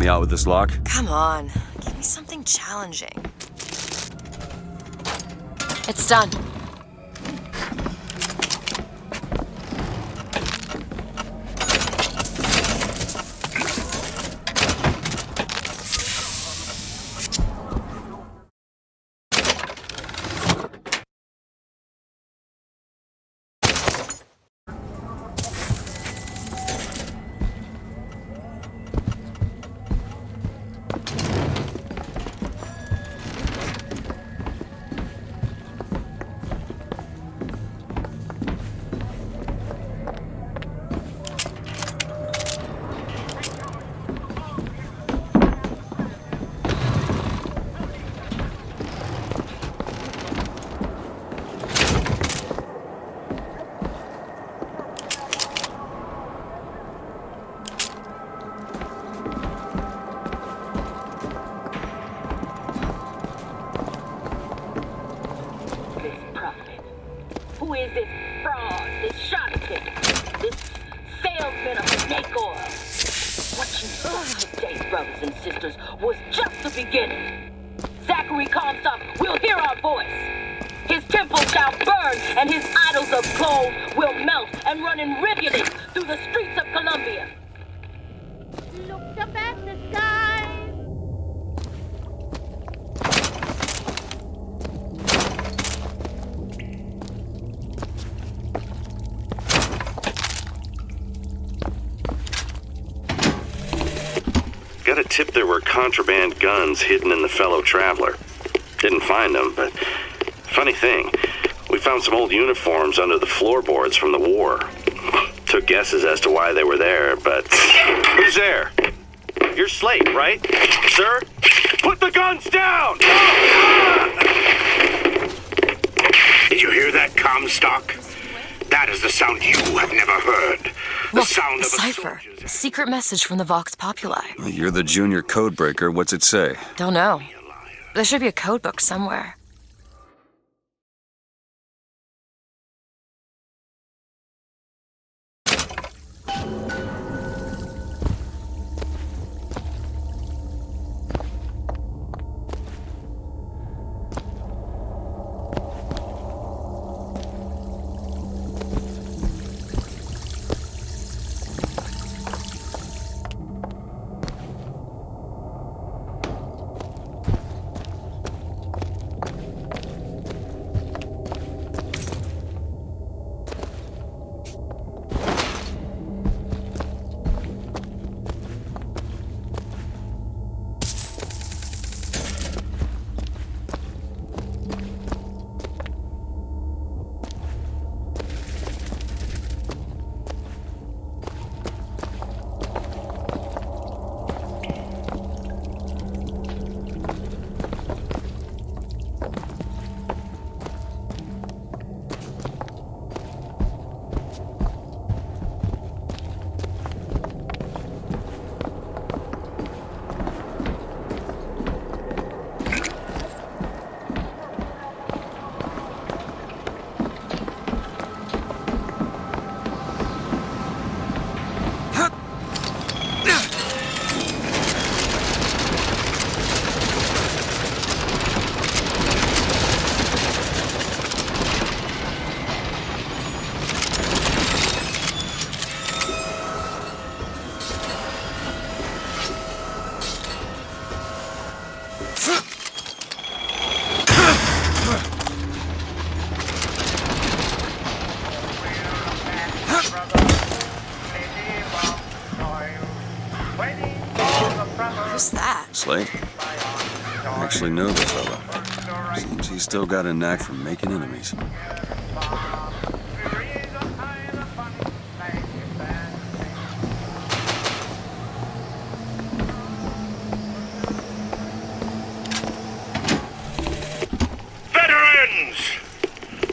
me out with this lock? Come on, give me something challenging. It's done. Who is this fraud, this charlatan, this salesman of snake oil? What you saw today, brothers and sisters, was just the beginning. Zachary Comstock will hear our voice. His temple shall burn, and his idols of gold will melt and run in rivulets through the streets of Columbia. Looked up at the sky. Got a tip there were contraband guns hidden in the fellow traveler. Didn't find them, but funny thing, we found some old uniforms under the floorboards from the war. Took guesses as to why they were there, but... Who's there? You're Slate, right? Sir? Put the guns down! Did you hear that, Comstock? That is the sound you have never heard. The Look, sound a of cipher. Secret message from the Vox Populi. You're the junior codebreaker. What's it say? Don't know. There should be a code book somewhere. Who's that? Slate? I actually know the fella. Seems he's still got a knack for making enemies. Veterans!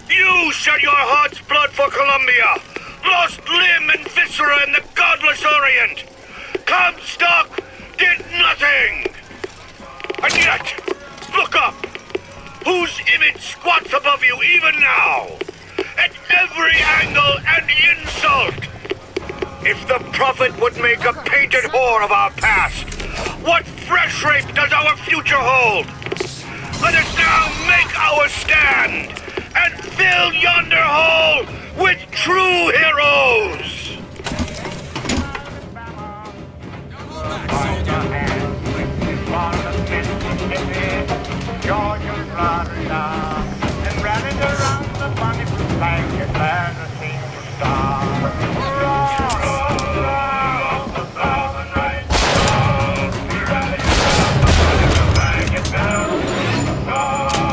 You shed your heart's blood for Columbia, lost limb and viscera in the godless Orient. Comstock did nothing! And yet, look up! Whose image squats above you even now? At every angle and insult! If the prophet would make a painted whore of our past, What fresh rape does our future hold? Let us now make our stand and fill yonder hole with true heroes!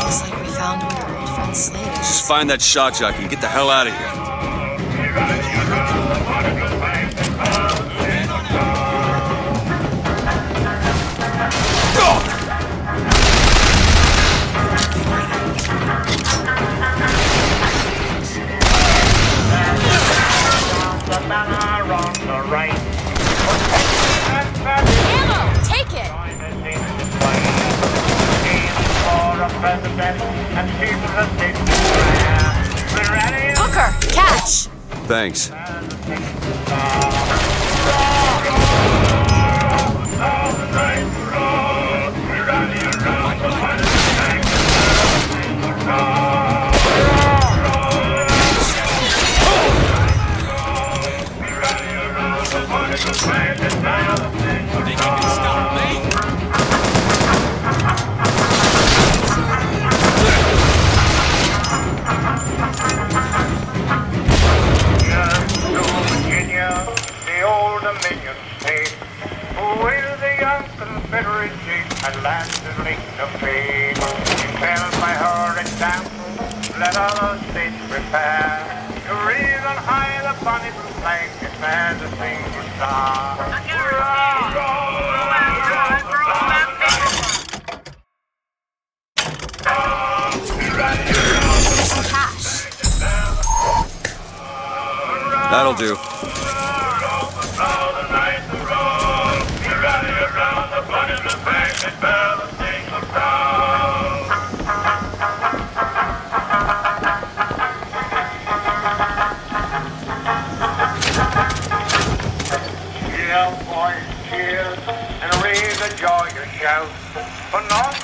Looks like we found where our old friend Slate is. Just find that shot jockey and get the hell out of here. Ammo! Take it! Hooker! Catch! Thanks. Let all states prepare to raise on high the bonny blue flag and the single star. Some cash. That'll do. And raise a joyous shout for North.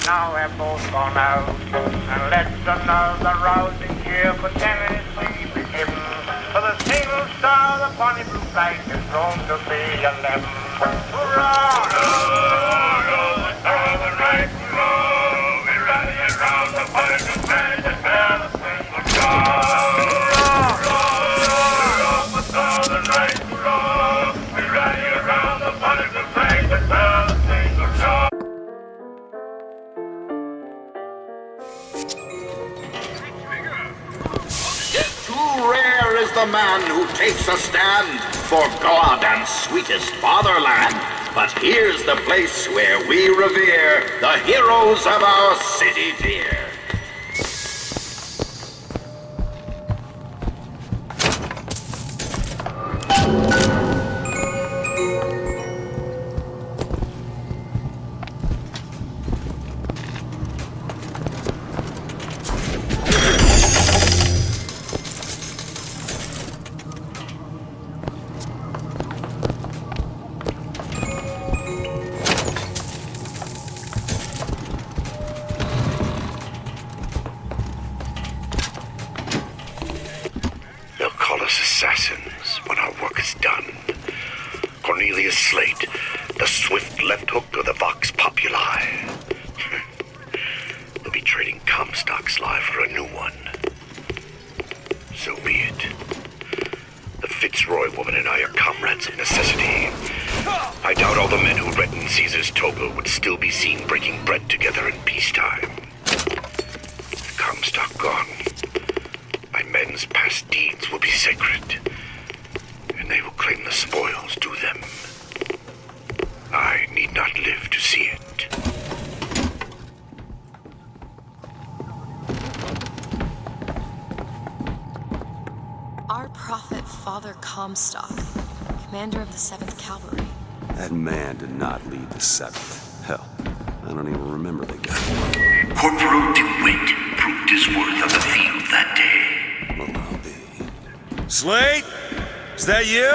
Now we're both gone out, and let another rousing cheer for Tennessee be given. For the single star, the bonny blue flag is grown to be 11. Hurrah! Hurrah! The right row, we rally around the bonny blue flag and bear the single star. Hurrah! The right row, we rally around the bonny blue flag and bear the single star. Rare is the man who takes a stand for God and sweetest fatherland. But here's the place where we revere the heroes of our city dear. Assassins when our work is done. Cornelius Slate, the swift left hook of the Vox Populi. We'll be trading Comstock's life for a new one. So be it. The Fitzroy woman and I are comrades of necessity. I doubt all the men who reddened Caesar's toga would still be seen breaking bread together in peacetime. Comstock gone. My men's past deeds will be sacred, and they will claim the spoils due them. I need not live to see it. Our prophet, Father Comstock, commander of the 7th Cavalry. That man did not lead the 7th. Hell, I don't even remember the guy. Corporal DeWitt proved his worth on the field that day. Well, I'll be. Slate? Is that you?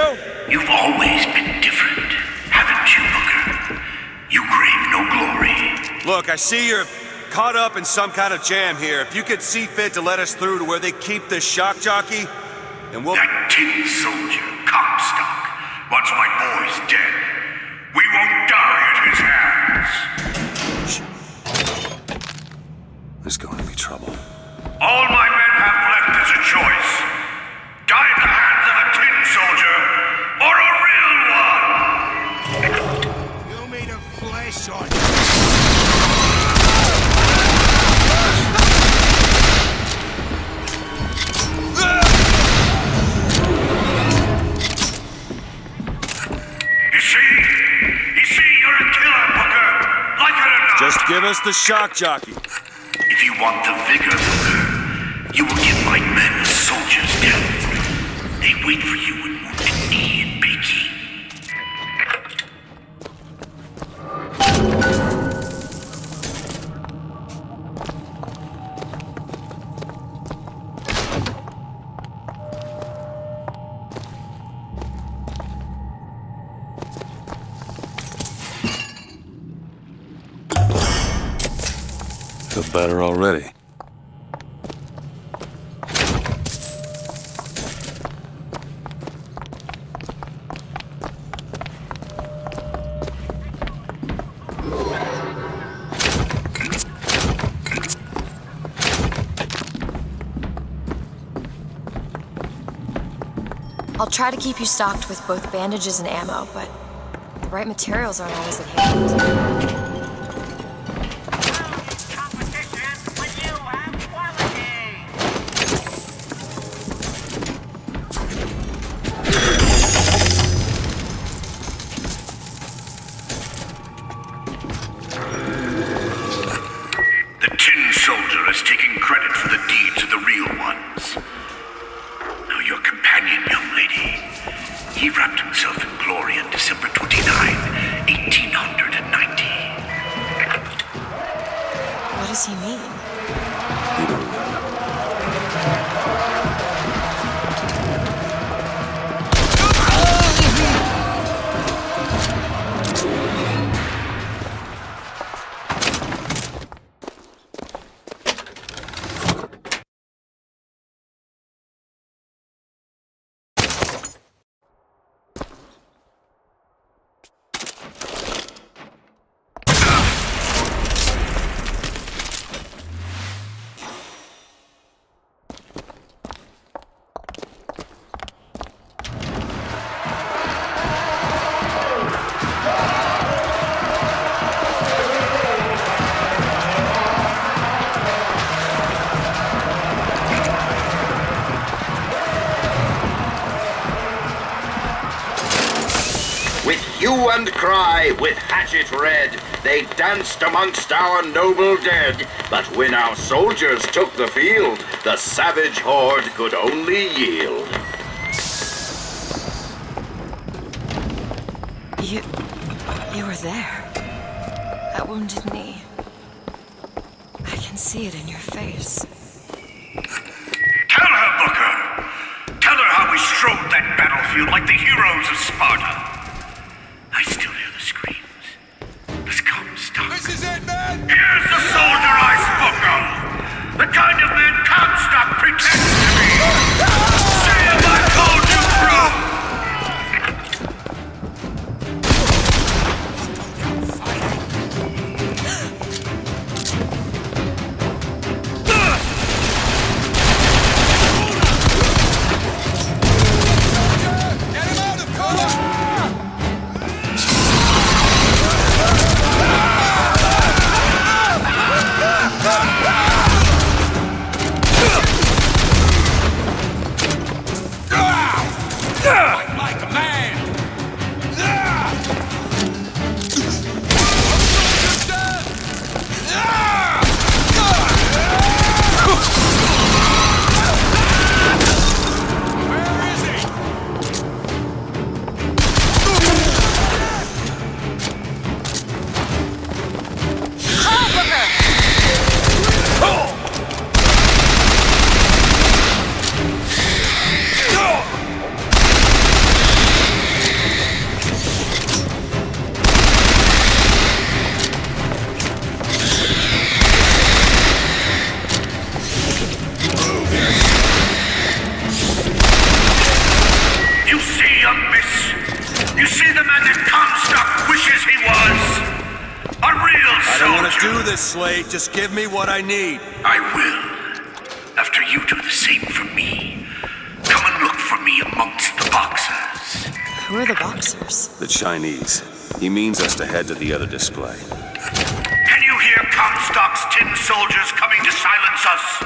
You've always been different, haven't you, Booker? You crave no glory. Look, I see you're caught up in some kind of jam here. If you could see fit to let us through to where they keep this shock jockey, then we'll... That tin soldier, Comstock, once my boy's dead. We won't die at his hands. There's going to be trouble. All my men have left is a choice. Die at the hands of a tin soldier, or a real one! You made a flash on You see, you're a killer, Booker. Like it or not. Just give us the shock jockey. If you want the vigor, Booker, you will give my men a soldier's death. They wait for you in Wounded Knee and Bakey. Feel better already. I'll try to keep you stocked with both bandages and ammo, but the right materials aren't always at hand. Hue and cry, with hatchet red, they danced amongst our noble dead. But when our soldiers took the field, the savage horde could only yield. You were there. At Wounded Knee. I can see it in your face. Tell her, Booker! Tell her how we strode that battlefield like the heroes of Sparta. I still hear the screams. This Comstock. This is it, man! Here's the soldier I spoke of! The kind of man Comstock pretends to be! See if I told you true! Get him out of cover! do this, Slate. Just give me what I need. I will. After you do the same for me. Come and look for me amongst the boxers. Who are the boxers? The Chinese. He means us to head to the other display. Can you hear Comstock's tin soldiers coming to silence us?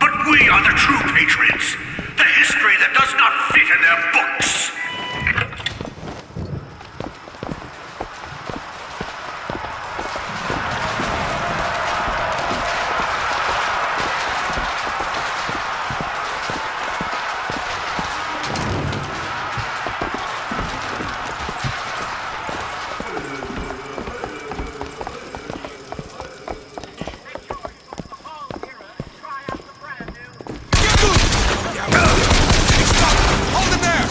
But we are the true patriots. The history that does not fit in their books. Hold him there!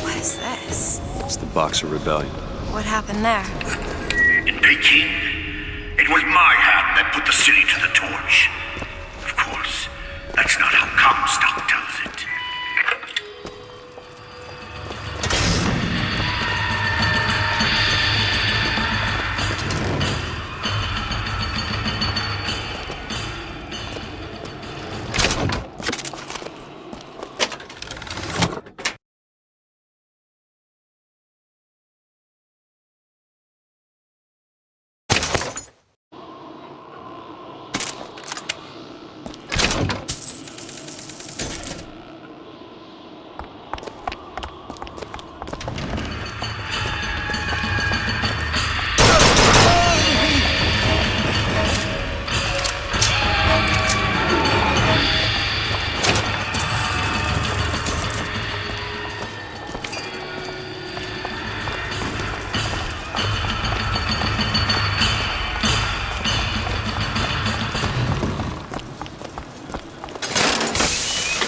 What is this? It's the Boxer Rebellion. What happened there? In Peking, it was my hand that put the city to the torch. Of course, that's not how Comstock tells it.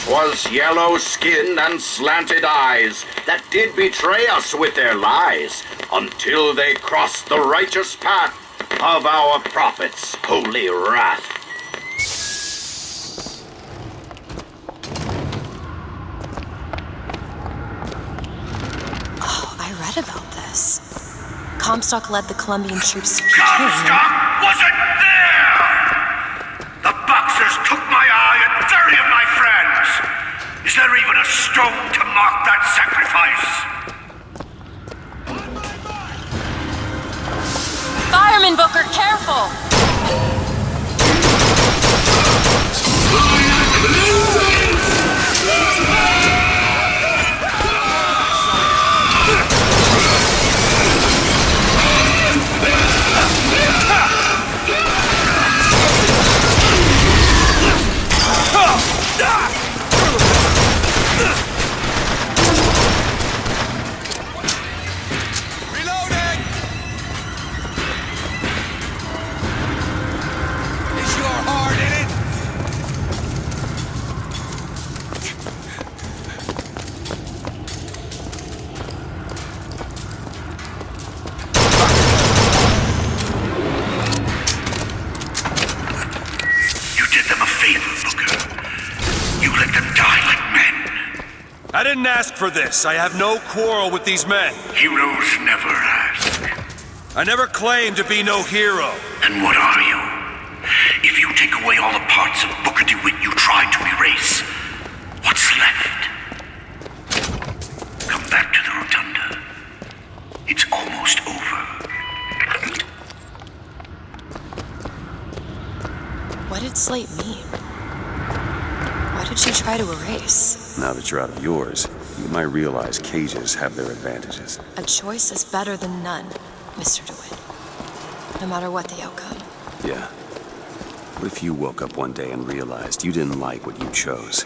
Was yellow skin and slanted eyes that did betray us with their lies, until they crossed the righteous path of our prophet's holy wrath. Oh, I read about this. Comstock led the Colombian troops to Peking. Comstock wasn't there! The boxers took my eye and 30 of my friends! Is there even a stone to mark that sacrifice? Fireman Booker, careful! Reloading! Is your heart in it? You did them a favor, Booker. You let them die like men. I didn't ask for this. I have no quarrel with these men. Heroes never ask. I never claimed to be no hero. And what are you? If you take away all the parts of Booker DeWitt you tried to erase, what's left? Come back to the rotunda. It's almost over. What did Slate mean? What did she try to erase? Now that you're out of yours, you might realize cages have their advantages. A choice is better than none, Mr. DeWitt. No matter what the outcome. Yeah. What if you woke up one day and realized you didn't like what you chose?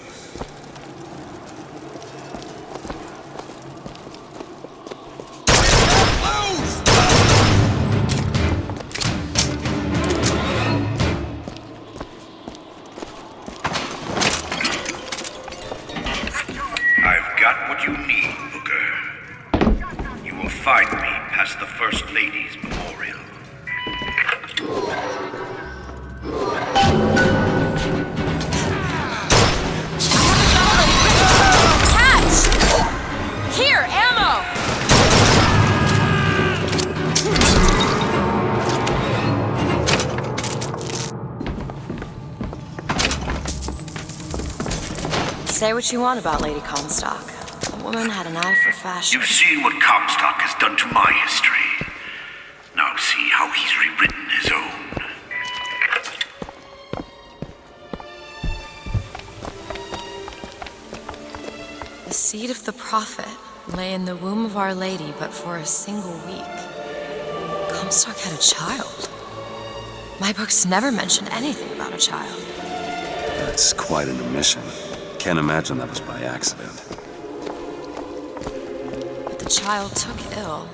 I've got past the First Lady's memorial. Catch! Here, ammo! Say what you want about Lady Comstock. The woman had an eye for fashion. You've seen what Comstock has done to my history. Now see how he's rewritten his own. The seed of the prophet lay in the womb of Our Lady, but for a single week. Comstock had a child. My books never mention anything about a child. That's quite an omission. Can't imagine that was by accident. But the child took ill,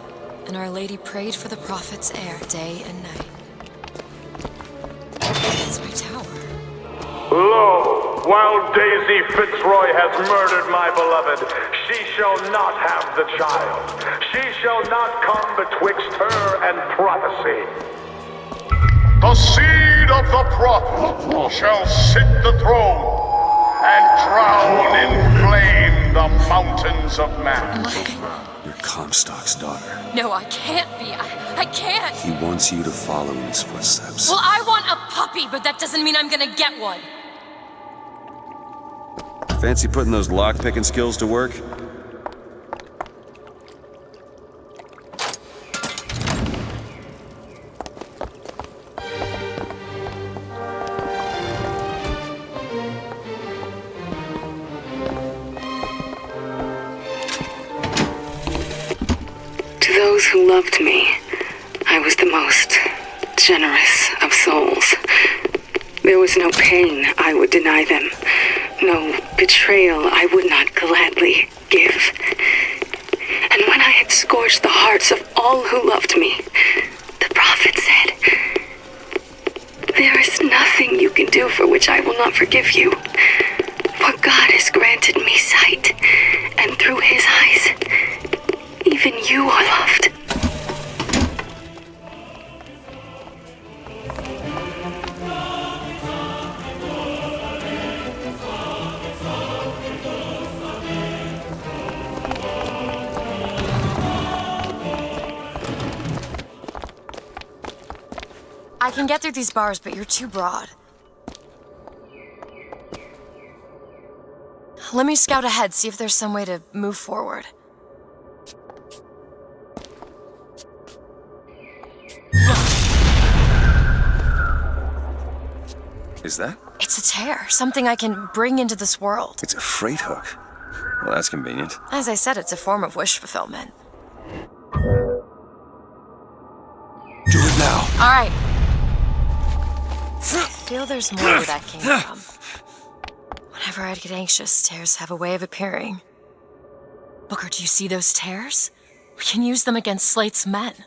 and Our Lady prayed for the prophet's heir day and night. That's my tower. Lo, while Daisy Fitzroy has murdered my beloved, she shall not have the child. She shall not come betwixt her and prophecy. The seed of the prophet shall sit the throne and drown in flame the mountains of man. You're Comstock's daughter. No, I can't be. I can't. He wants you to follow in his footsteps. Well, I want a puppy, but that doesn't mean I'm gonna get one. Fancy putting those lock-picking skills to work? To those who loved me, I was the most generous of souls. There was no pain I would deny them, no betrayal I would not gladly give. And when I had scorched the hearts of all who loved me, the prophet said, "There is nothing you can do for which I will not forgive you. For God has granted me sight, and through his eyes, even you are loved." I can get through these bars, but you're too broad. Let me scout ahead, see if there's some way to move forward. Is that? It's a tear, something I can bring into this world. It's a freight hook. Well, that's convenient. As I said, it's a form of wish fulfillment. Do it now. All right. I feel there's more where that came from. Whenever I'd get anxious, tears have a way of appearing. Booker, do you see those tears? We can use them against Slate's men.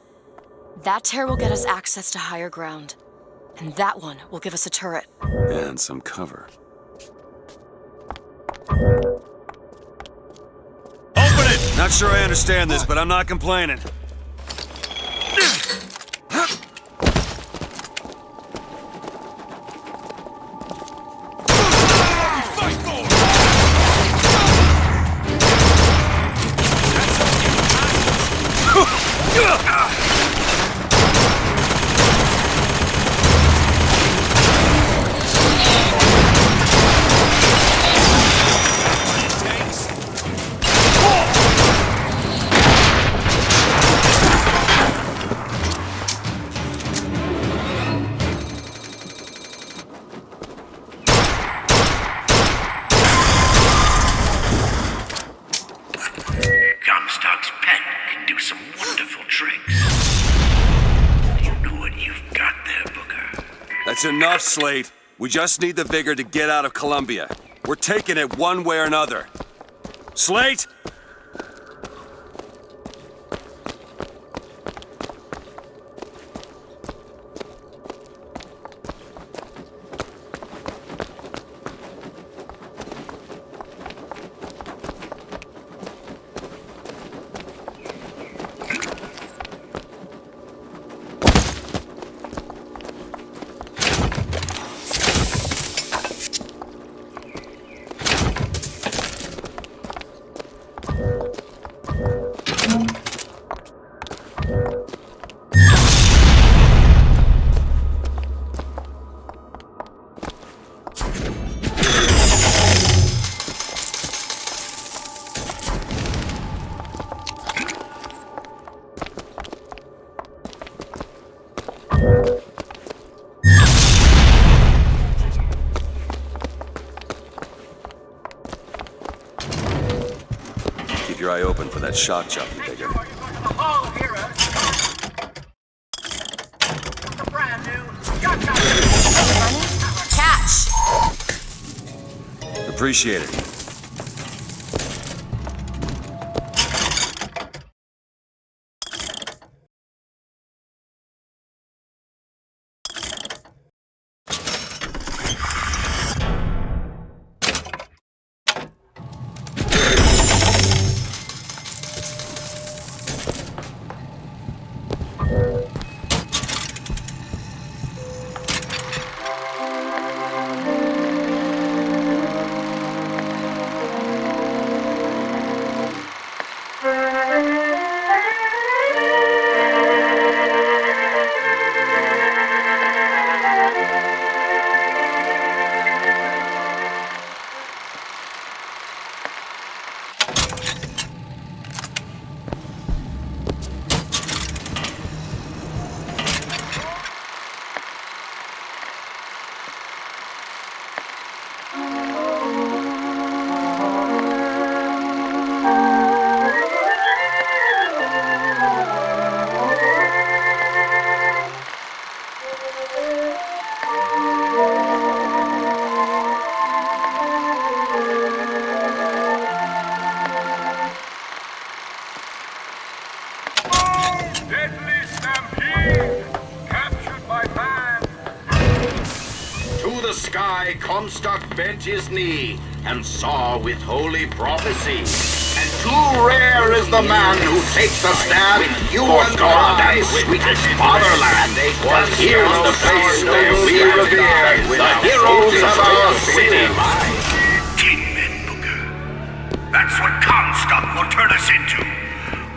That tear will get us access to higher ground. And that one will give us a turret. And some cover. Open it! Not sure I understand this, but I'm not complaining. Comstock's pet can do some wonderful tricks. You know what you've got there, Booker? That's enough, Slate. We just need the vigor to get out of Columbia. We're taking it one way or another. Slate! your eye open for that shock jockey digger. Catch! Appreciate it. Comstock bent his knee and saw with holy prophecy. And too rare is the man who takes a stand for God and sweetest fatherland. For here's the place where we revere the heroes of our city. 10 men, Booker. That's what Comstock will turn us into.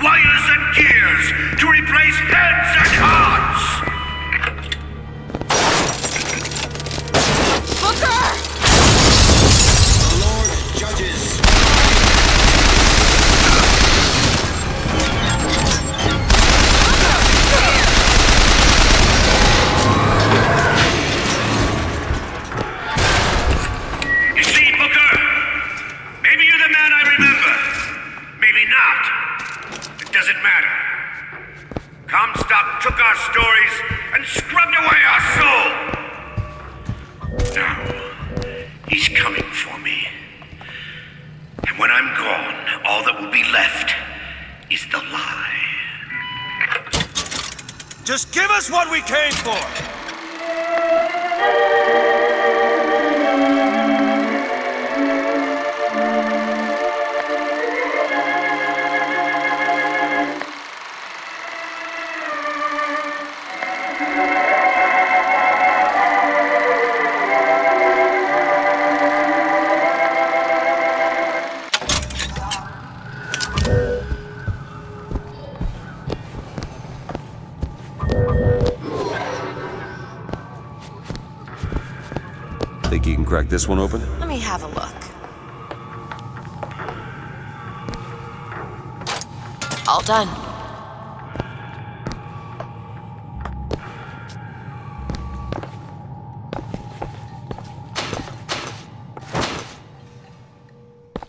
Wires and gears to replace heads and hearts. Comstock took our stories and scrubbed away our soul. Now, he's coming for me. And when I'm gone, all that will be left is the lie. Just give us what we came for! Think you can crack this one open? Let me have a look. All done.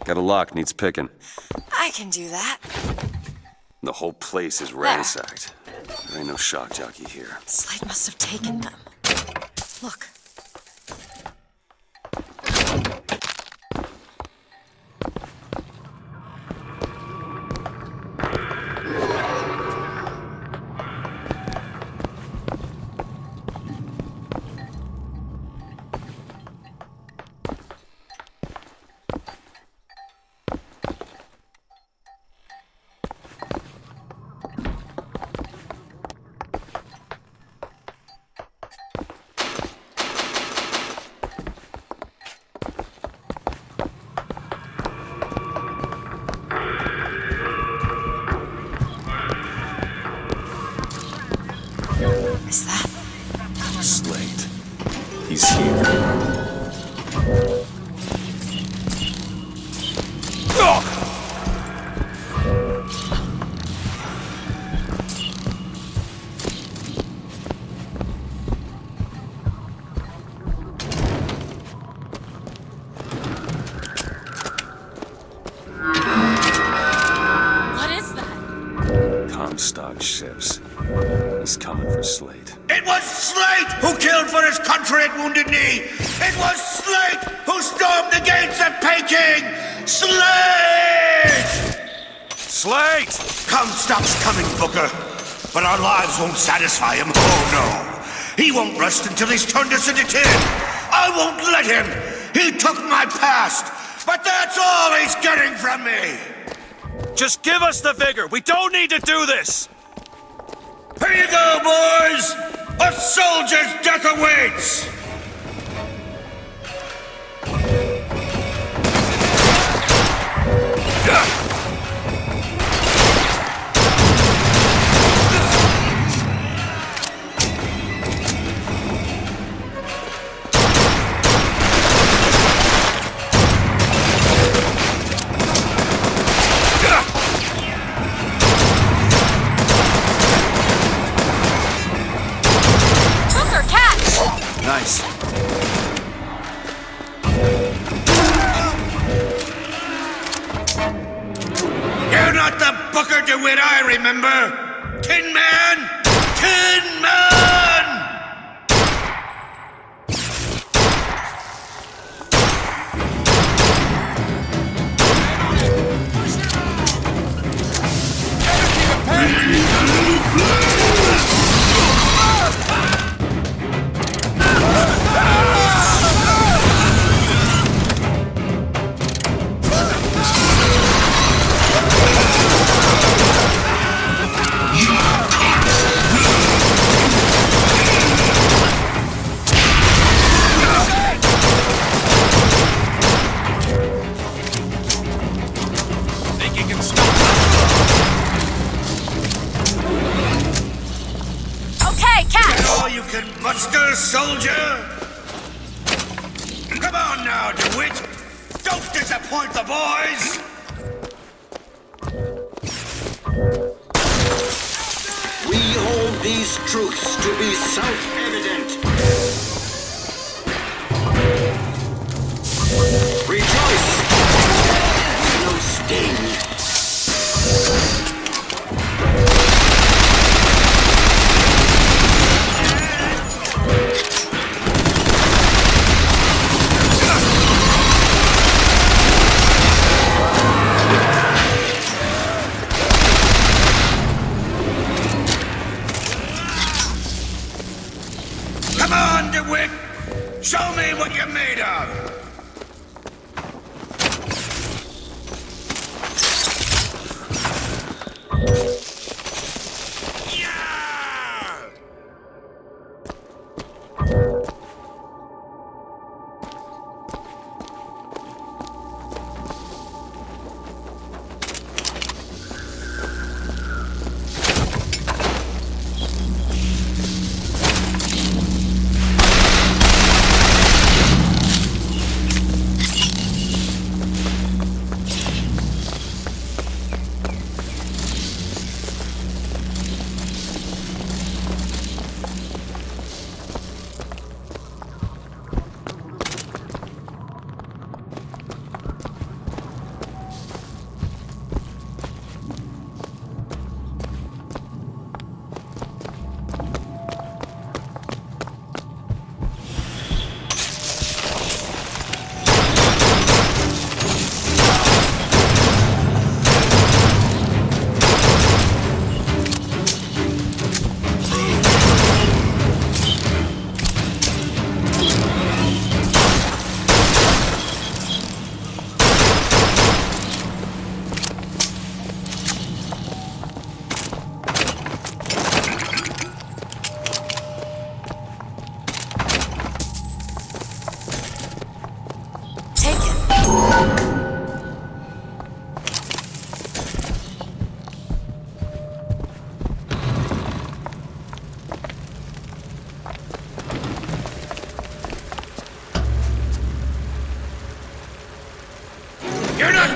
Got a lock, needs picking. I can do that. The whole place is ransacked. There ain't no shock jockey here. Slate must have taken them. Look. Is that Slate? He's here. He's coming for Slate. It was Slate who killed for his country at Wounded Knee! It was Slate who stormed the gates at Peking! Slate! Slate! Comstock's coming, Booker. But our lives won't satisfy him. Oh, no. He won't rest until he's turned us into tin. I won't let him. He took my past. But that's all he's getting from me. Just give us the vigor. We don't need to do this. Here you go, boys. A soldier's death awaits. Nice. You're not the Booker DeWitt I remember! Tin Man! Tin Man! Muster, soldier! Come on now, DeWitt! Don't disappoint the boys! We hold these truths to be self-evident. Rejoice! No sting. Show me what you're made of!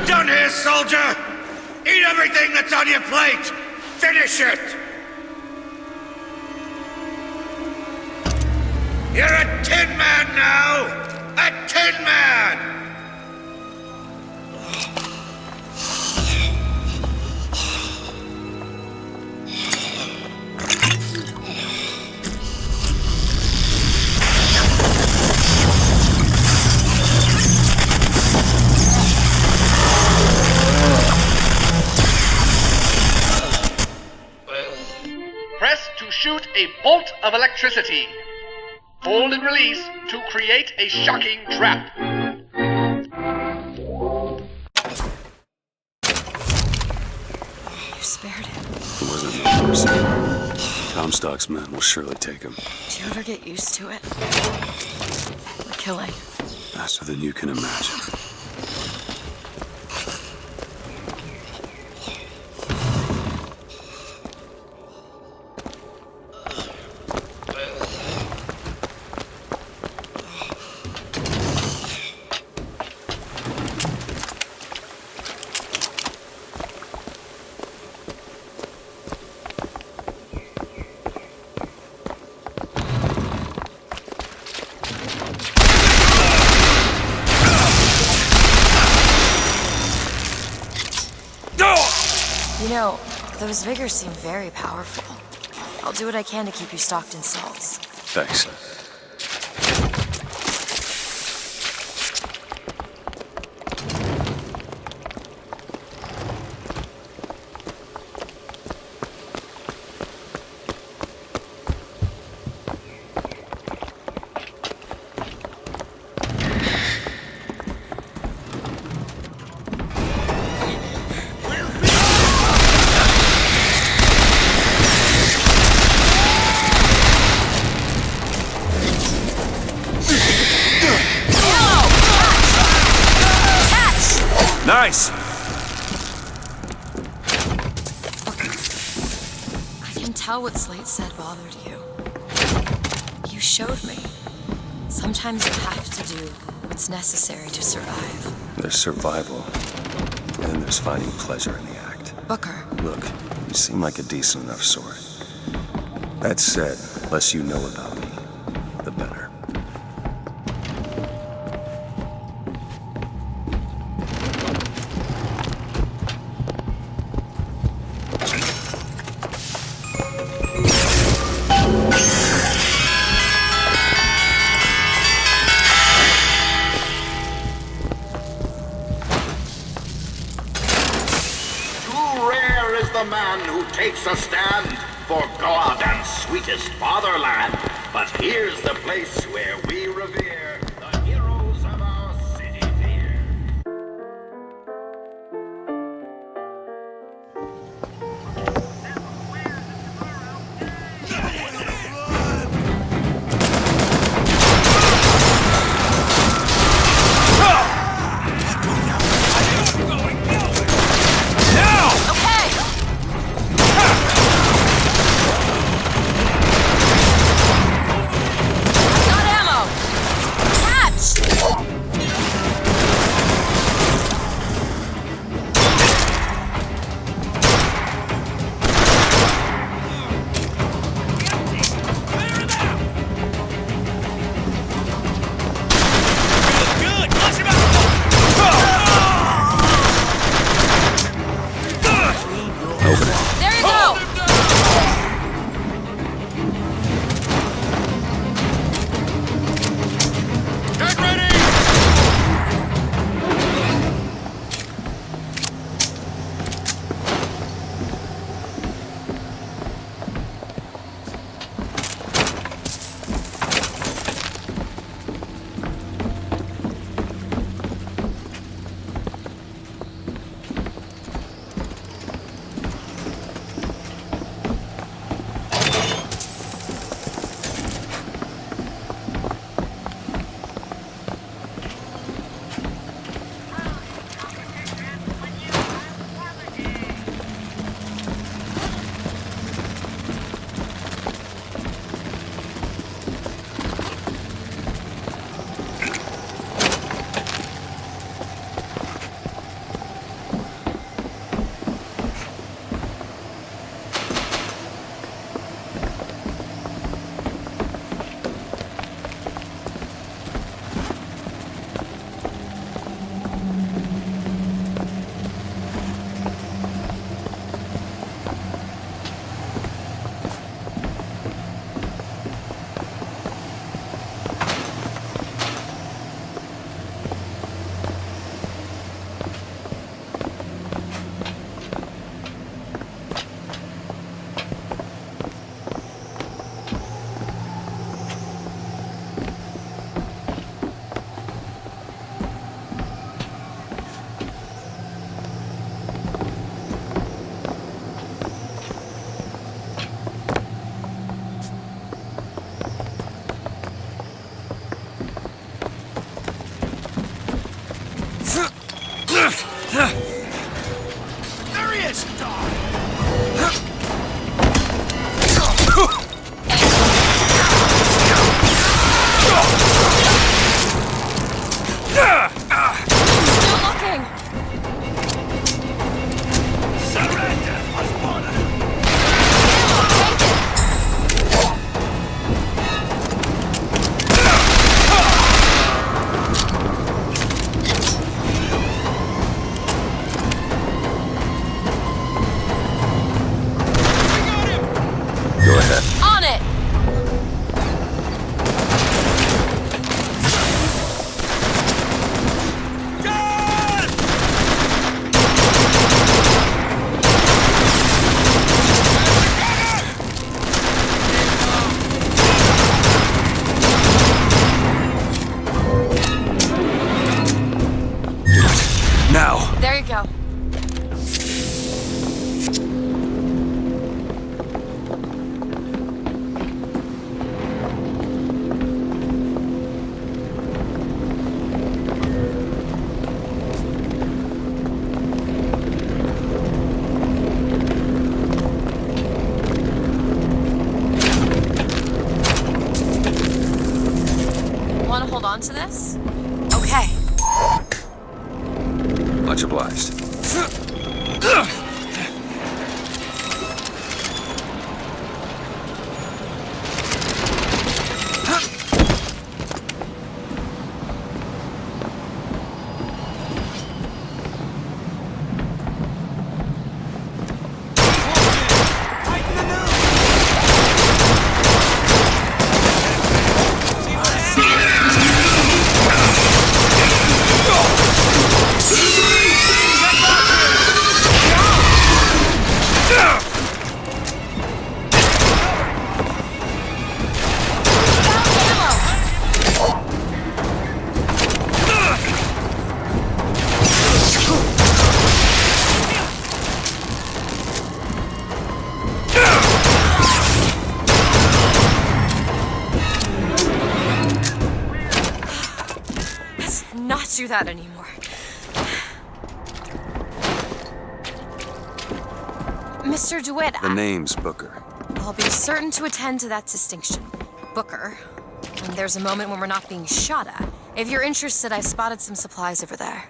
Done here, soldier! Eat everything that's on your plate! Finish it! You're a tin man now! A tin man! to shoot a bolt of electricity. Hold and release to create a shocking trap. You spared him. It wasn't no mercy. Comstock's men will surely take him. Do you ever get used to it? The killing. Faster than you can imagine. You know, those vigors seem very powerful. I'll do what I can to keep you stocked in salts. Thanks. Nice! I can tell what Slate said bothered you. You showed me. Sometimes you have to do what's necessary to survive. There's survival, and there's finding pleasure in the act. Booker. Look, you seem like a decent enough sort. That said, the less you know about me, the better. The man who takes a stand for God and sweetest fatherland. But here's the place where we revere the heroes of our city fear. onto this? Okay. Much obliged. Do that anymore. Mr. DeWitt, The name's Booker. I'll be certain to attend to that distinction. Booker. When there's a moment when we're not being shot at. If you're interested, I spotted some supplies over there.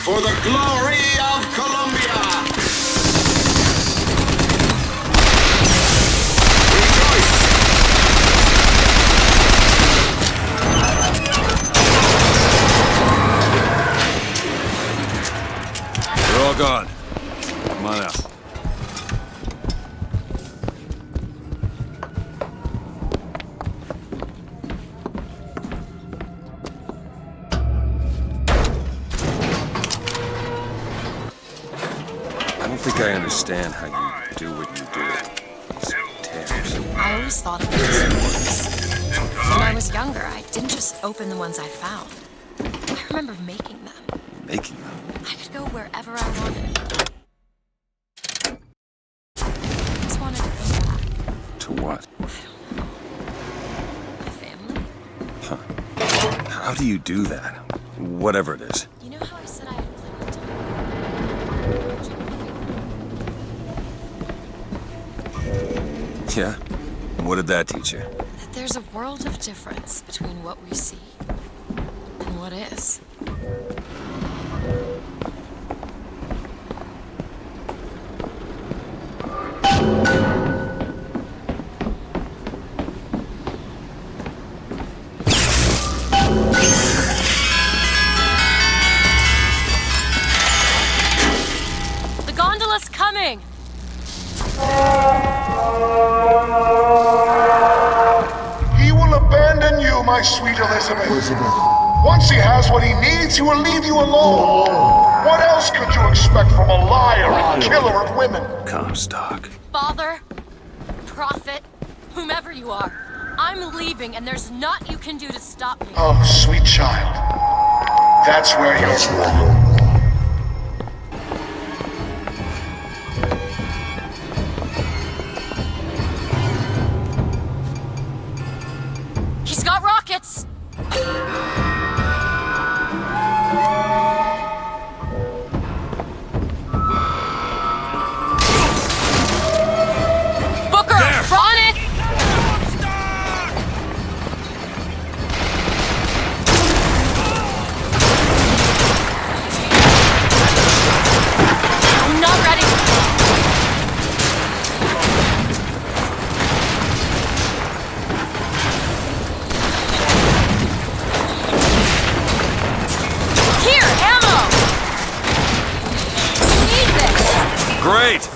For the glory of Columbia! They're all gone. Come on out. I understand how you do what you do. These tears. I always thought of them as rewards. When I was younger, I didn't just open the ones I found. I remember making them. Making them? I could go wherever I wanted. I just wanted to go back. To what? I don't know. My family? Huh. How do you do that? Whatever it is. You know how I said I had planned to? Yeah? What did that teach you? That there's a world of difference between what we see and what is. The gondola's coming! He will abandon you, my sweet Elizabeth. Once he has what he needs, he will leave you alone. What else could you expect from a liar and killer of women? Comstock. Father, prophet, whomever you are, I'm leaving and there's naught you can do to stop me. Oh, sweet child. That's where you're... He's got rockets! Booker! On it! Great!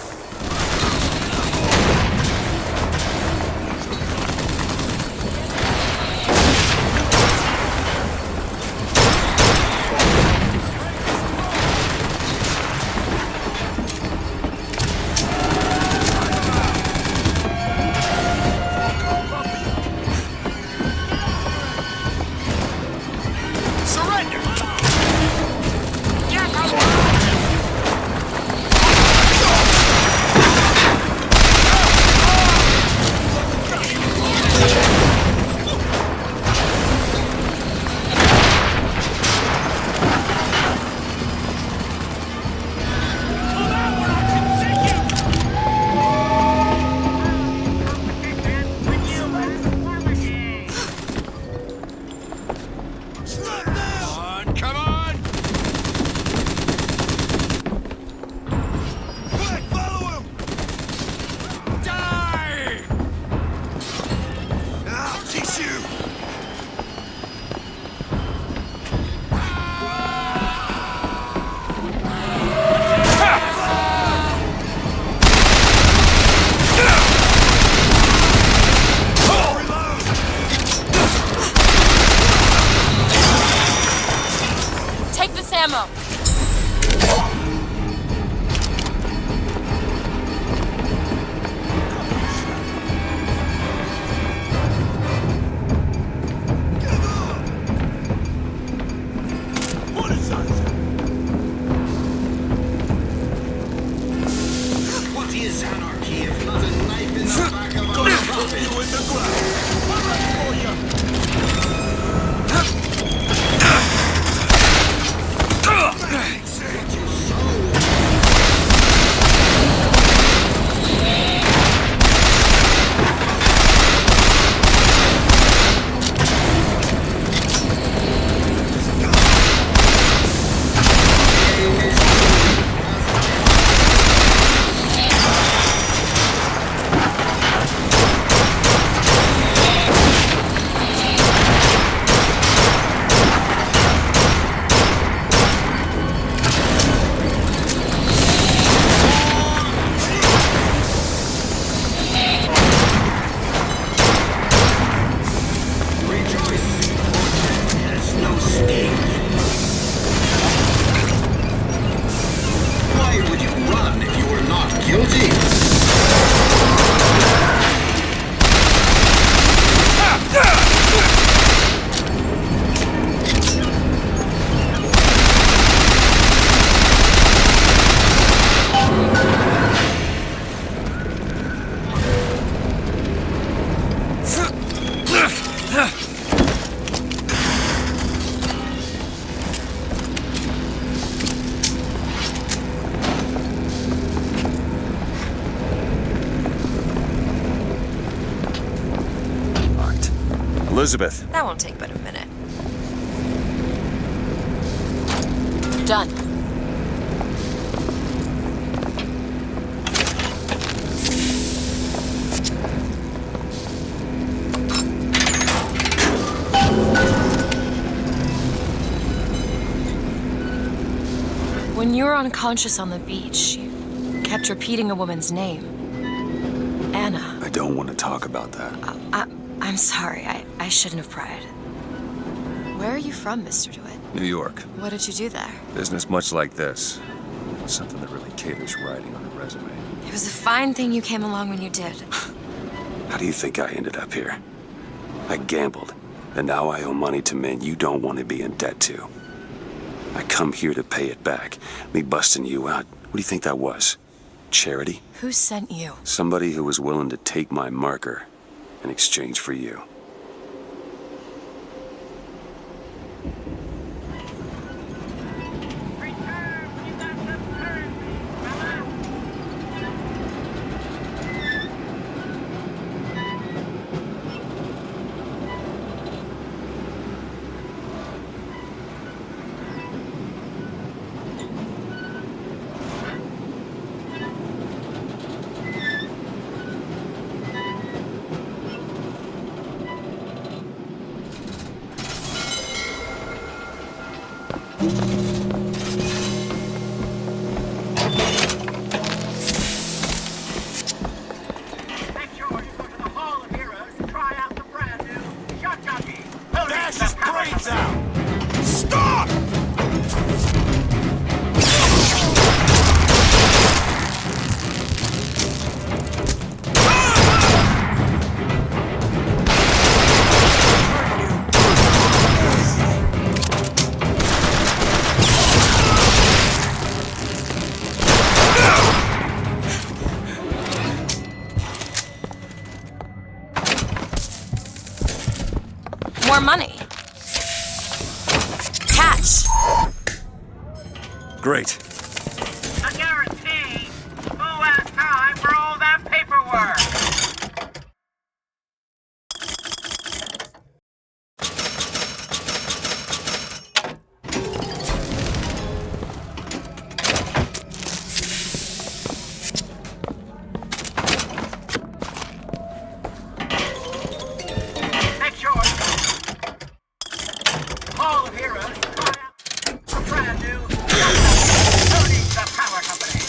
Ammo. What is anarchy if not a knife in the back of our prophet? You in the ground. We're ready for you. Elizabeth. That won't take but a minute. Done. When you were unconscious on the beach, you kept repeating a woman's name. Anna. I don't want to talk about that. I'm sorry. I shouldn't have pried. Where are you from, Mr. DeWitt? New York. What did you do there? Business much like this. Something that really caters writing on a resume. It was a fine thing you came along when you did. How do you think I ended up here? I gambled, and now I owe money to men you don't want to be in debt to. I come here to pay it back. Me busting you out, what do you think that was? Charity? Who sent you? Somebody who was willing to take my marker in exchange for you. brains out! Stop! More money. Catch. Great. I guarantee who has time for all that paperwork? Make sure all the heroes fly out a brand new Tony the Power Company.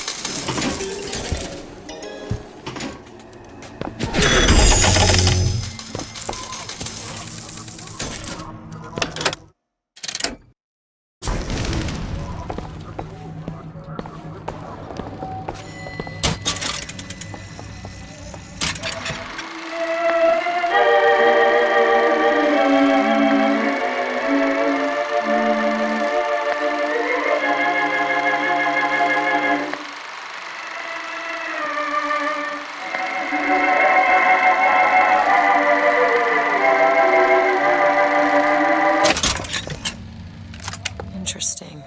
Interesting.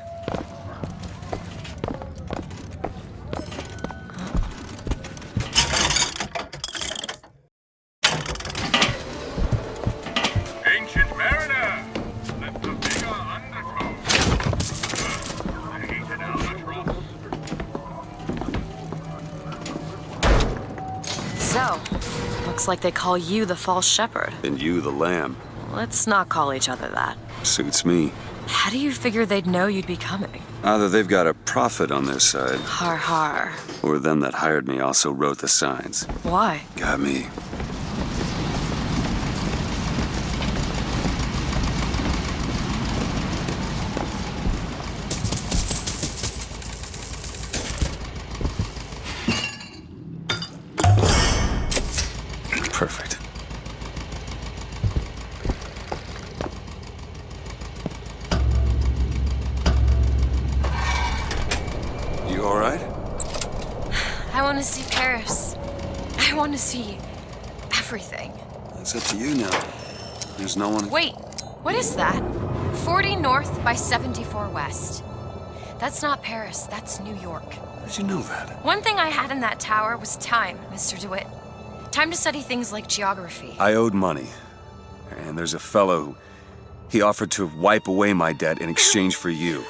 Ancient mariner, let the bigger Undertow. I hate an albatross. So, looks like they call you the false shepherd. And you the lamb. Let's not call each other that. Suits me. How do you figure they'd know you'd be coming? Either they've got a prophet on their side, Har har. or them that hired me also wrote the signs. Why? Got me. Perfect. You all right? I want to see Paris. I want to see everything. It's up to you now. There's no one... Wait, what is that? 40 north by 74 west. That's not Paris, that's New York. How'd you know that? One thing I had in that tower was time, Mr. DeWitt. Time to study things like geography. I owed money. And there's a fellow who... He offered to wipe away my debt in exchange for you.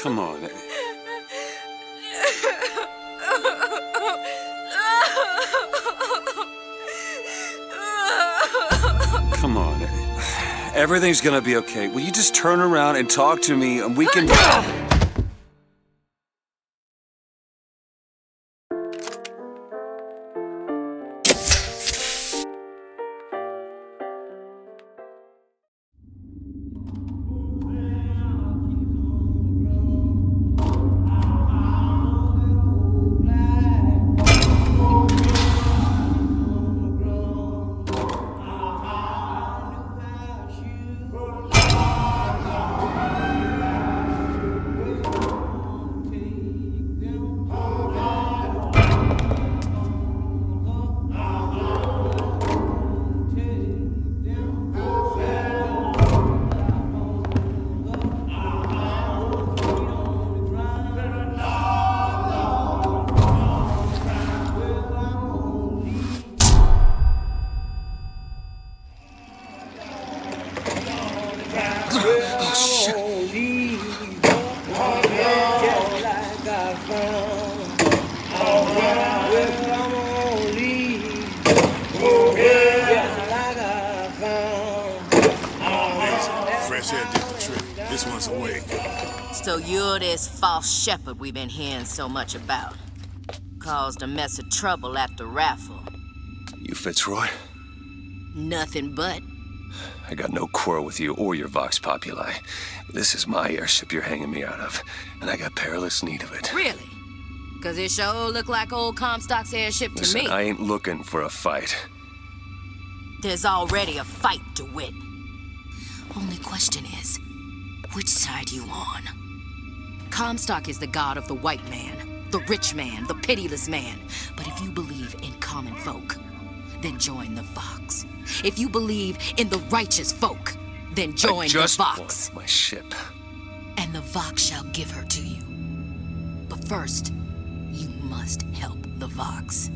Come on. Come on. Everything's gonna be okay. Will you just turn around and talk to me and we can... This one's awake. So you're this false shepherd we've been hearing so much about. Caused a mess of trouble at the raffle. You Fitzroy? Nothing but. I got no quarrel with you or your Vox Populi. This is my airship you're hanging me out of, and I got perilous need of it. Really? Because it sure look like old Comstock's airship to Listen, me. I ain't looking for a fight. There's already a fight to win. Only question is, which side you on? Comstock is the god of the white man, the rich man, the pitiless man. But if you believe in common folk, then join the Vox. If you believe in the righteous folk, then join the Vox. My ship. And the Vox shall give her to you. But first, you must help the Vox.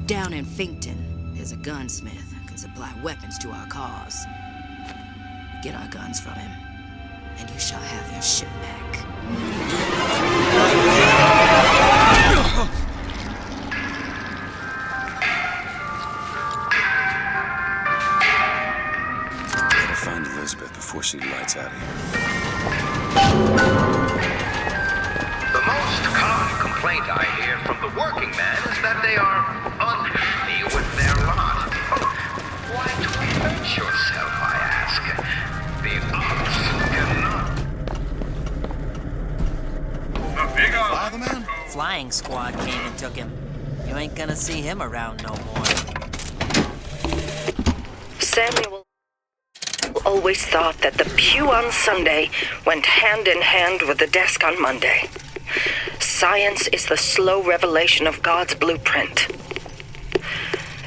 Down in Finkton, there's a gunsmith who can supply weapons to our cause. Get our guns from him, and you shall have your ship back. Gotta find Elizabeth before she lights out of here. The most common complaint I hear from the working man is that they are unhappy with their lot. Why torment yourself, I ask? The ox cannot. Fatherman? Flying squad came and took him. You ain't gonna see him around no more. Samuel always thought that the pew on Sunday went hand in hand with the desk on Monday. Science is the slow revelation of God's blueprint.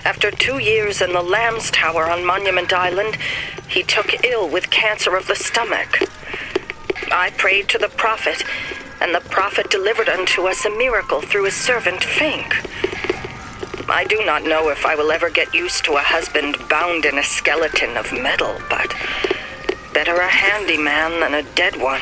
After 2 years in the Lamb's Tower on Monument Island, he took ill with cancer of the stomach. I prayed to the prophet, and the prophet delivered unto us a miracle through his servant Fink. I do not know if I will ever get used to a husband bound in a skeleton of metal, but better a handy man than a dead one.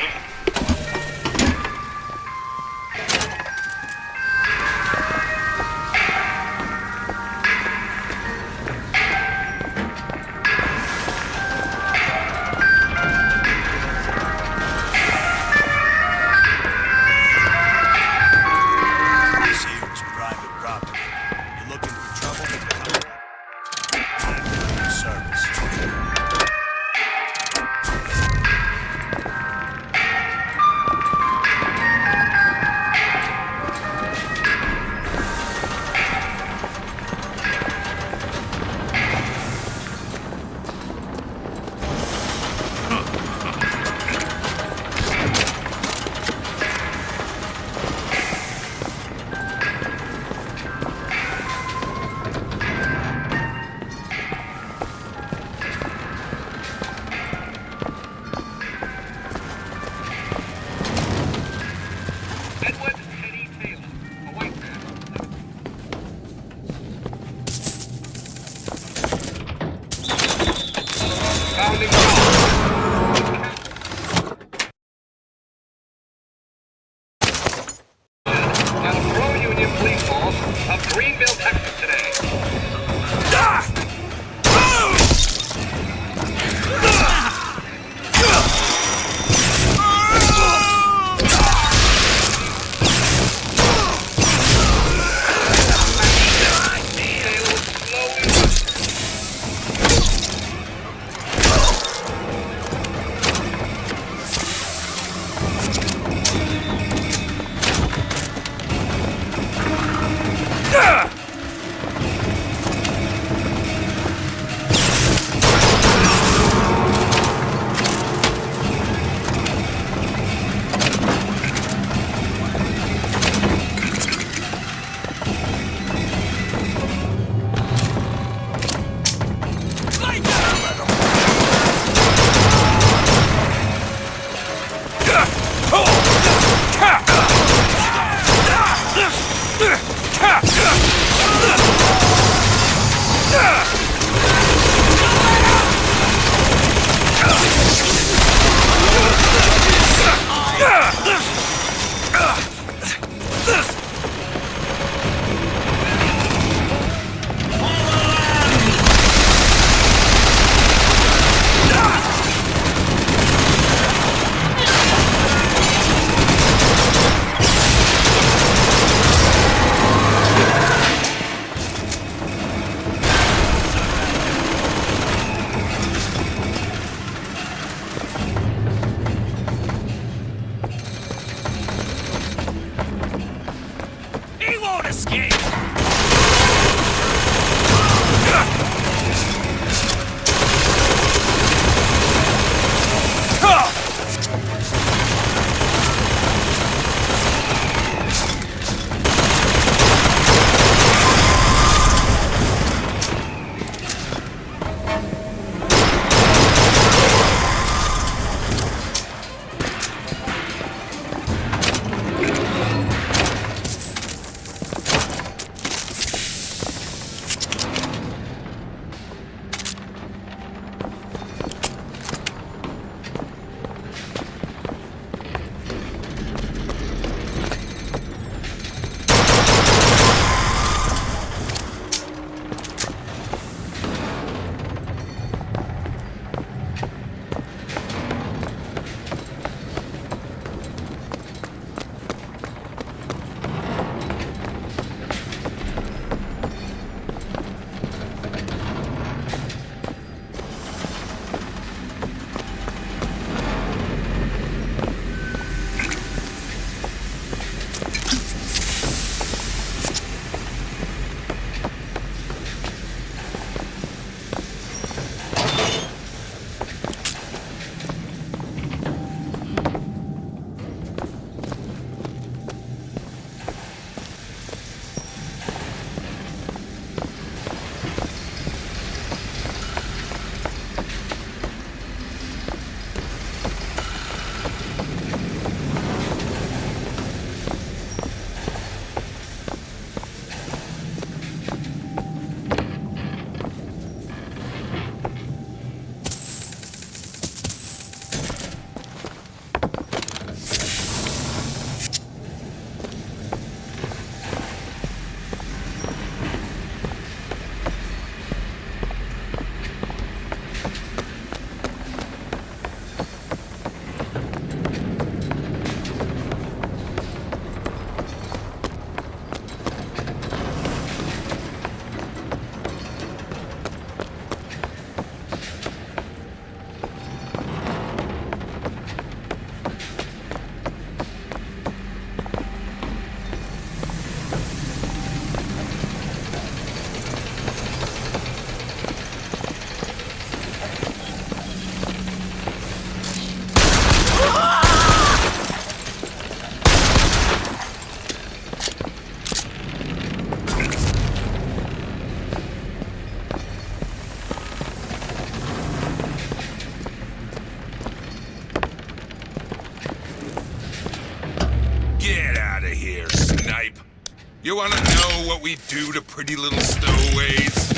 You want to know what we do to pretty little stowaways?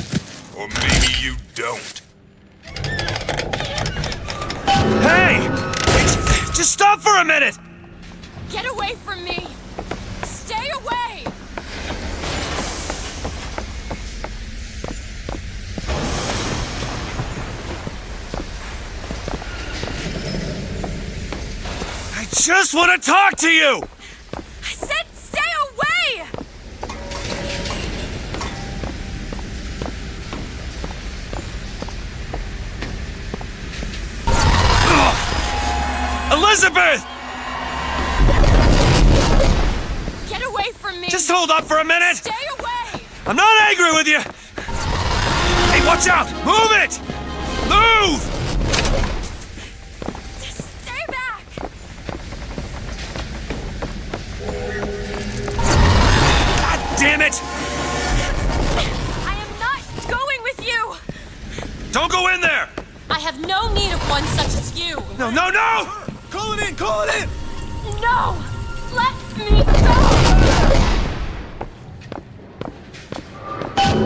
Or maybe you don't. Hey! Just stop for a minute! Get away from me! Stay away! I just want to talk to you! I said stay away! Elizabeth! Get away from me! Just hold up for a minute! Stay away! I'm not angry with you! Hey, watch out! Move it! Move! Stay back! God damn it! I am not going with you! Don't go in there! I have no need of one such as you! No, no, no! Call it in! Call it in! No! Let me go!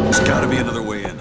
There's gotta be another way in.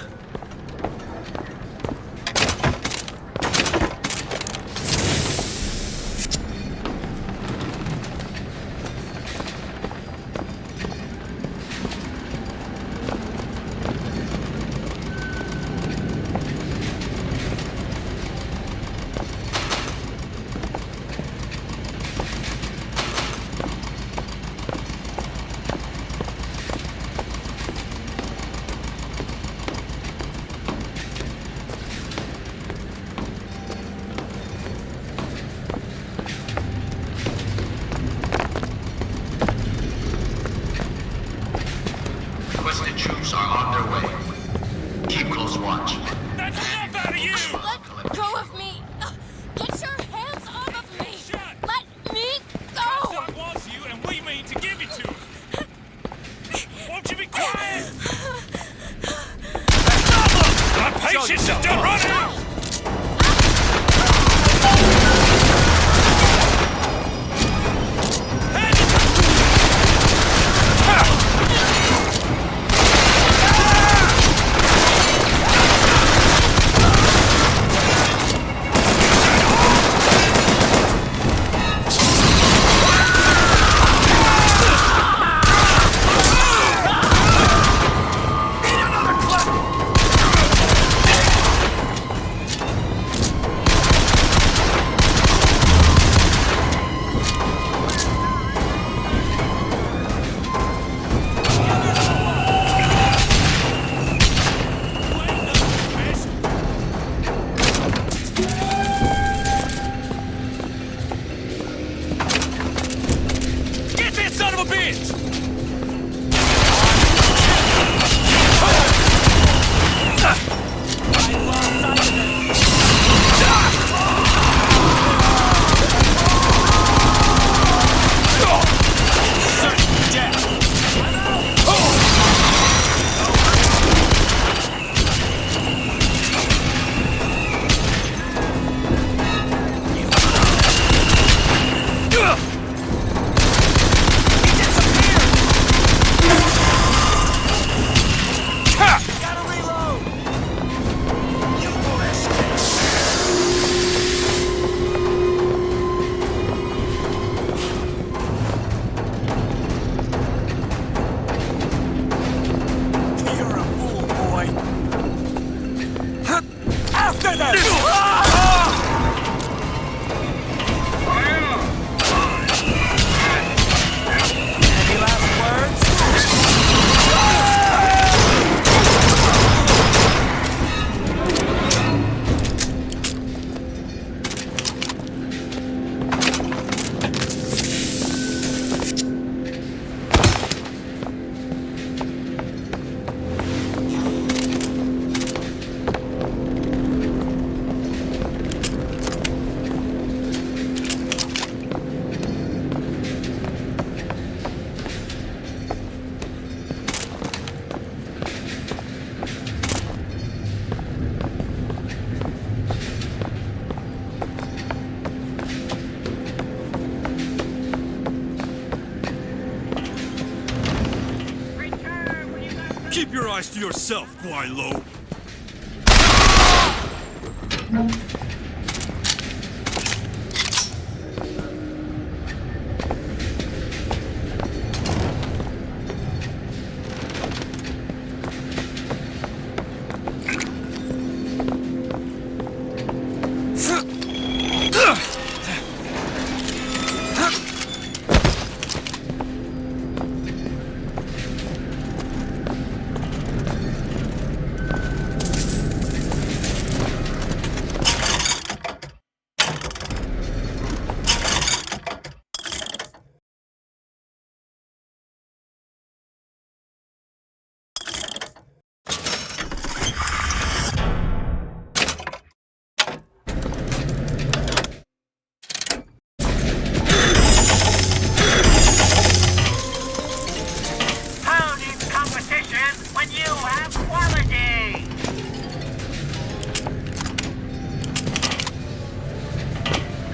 surprise to yourself, Guaylo.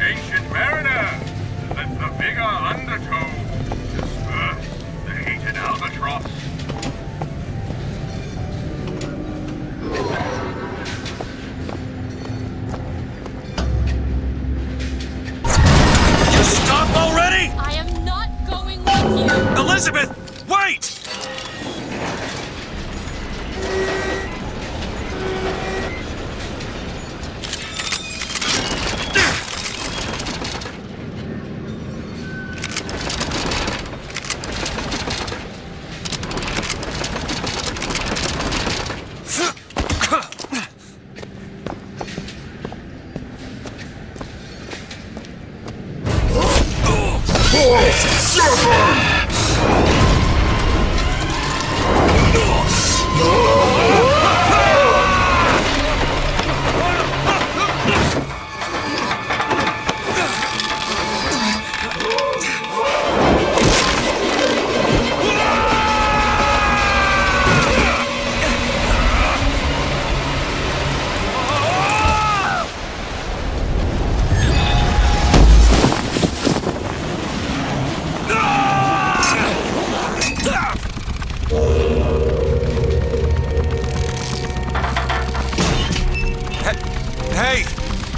Ancient mariner, let the bigger Undertow disperse the hated albatross. You stop already? I am not going with you. Elizabeth, wait!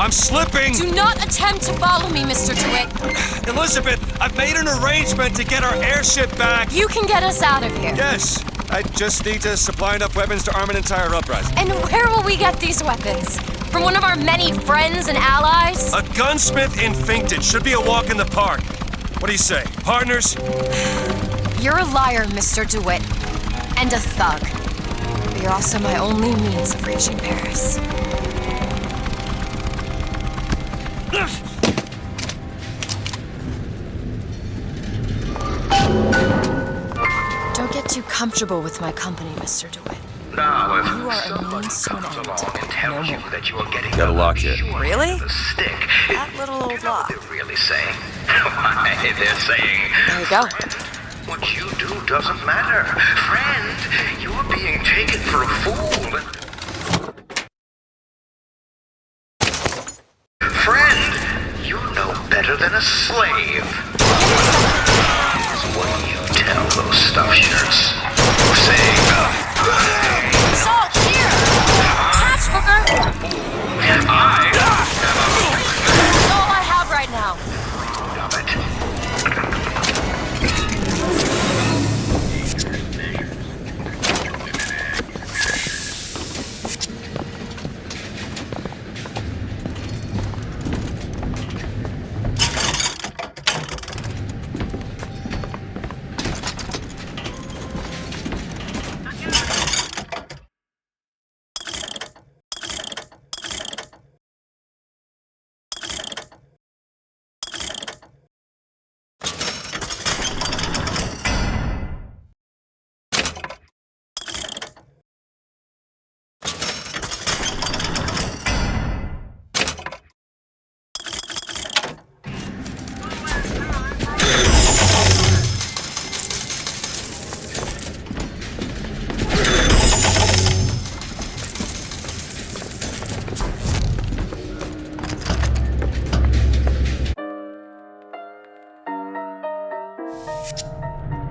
I'm slipping! Do not attempt to follow me, Mr. DeWitt. Elizabeth, I've made an arrangement to get our airship back. You can get us out of here. Yes, I just need to supply enough weapons to arm an entire uprising. And where will we get these weapons? From one of our many friends and allies? A gunsmith in Finkton should be a walk in the park. What do you say, partners? You're a liar, Mr. DeWitt. And a thug. But you're also my only means of reaching Paris. Don't get too comfortable with my company, Mr. DeWitt. Now, if You are a someone means to an comes end. along and tells you that you are getting Got a lock yet. Really? the stick, That little old lock. they're really saying. Why, they're saying, There you go. what you do doesn't matter. Friend, you're being taken for a fool. Friend, you know better than a slave. Is what you tell those stuffed shirts. Saying, Salt, here! Catch, Booker! That's all I have right now.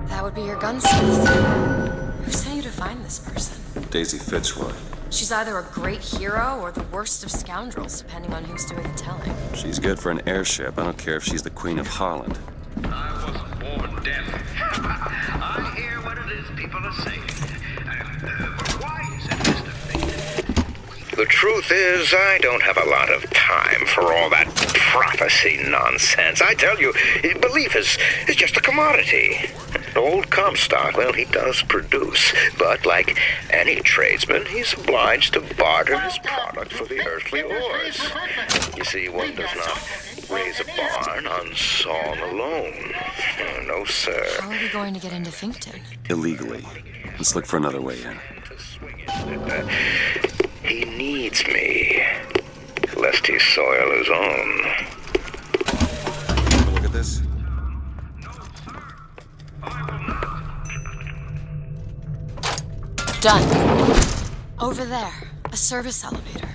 That would be your gunsmith. Who sent you to find this person? Daisy Fitzroy. She's either a great hero or the worst of scoundrels, depending on who's doing the telling. She's good for an airship. I don't care if she's the Queen of Holland. I wasn't born deaf. I hear what it is people are saying. Why is it, Mr. Finkton? The truth is, I don't have a lot of time for all that prophecy nonsense. I tell you, belief is just a commodity. Old Comstock, well, he does produce, but like any tradesman, he's obliged to barter his product for the earthly ores. You see, one does not raise a barn on song alone. Oh, no, sir. How are we going to get into Finkton? Illegally. Let's look for another way in. He needs me, lest he soil his own. Look at this. Done. Over there, a service elevator.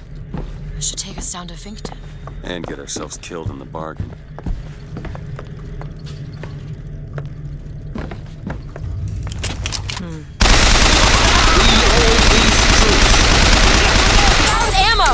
Should take us down to Finkton. And get ourselves killed in the bargain. Found ammo!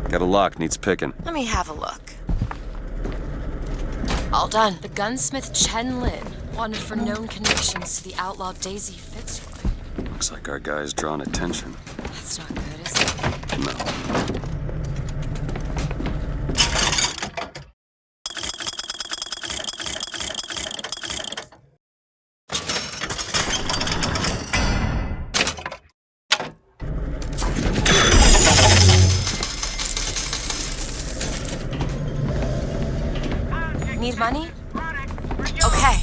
Got a lock, needs picking. Let me have a look. All done. The gunsmith Chen Lin, wanted for known connections to the outlaw Daisy Fitzroy. Looks like our guy's drawn attention. That's not good, is it? No. Need money? Okay.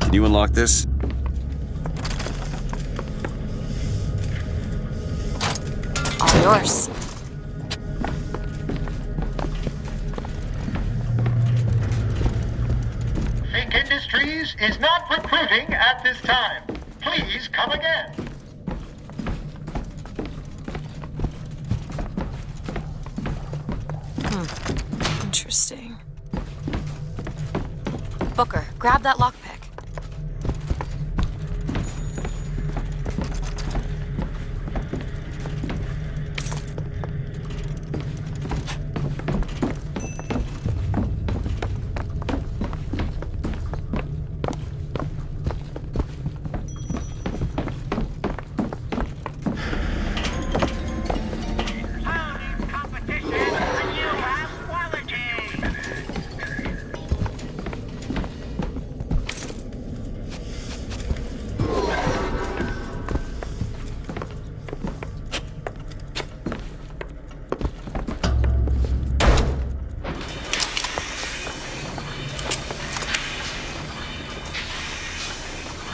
Can you unlock this? All yours. Fink Industries is not recruiting at this time. Please come again. Interesting. Booker, grab that lockpick.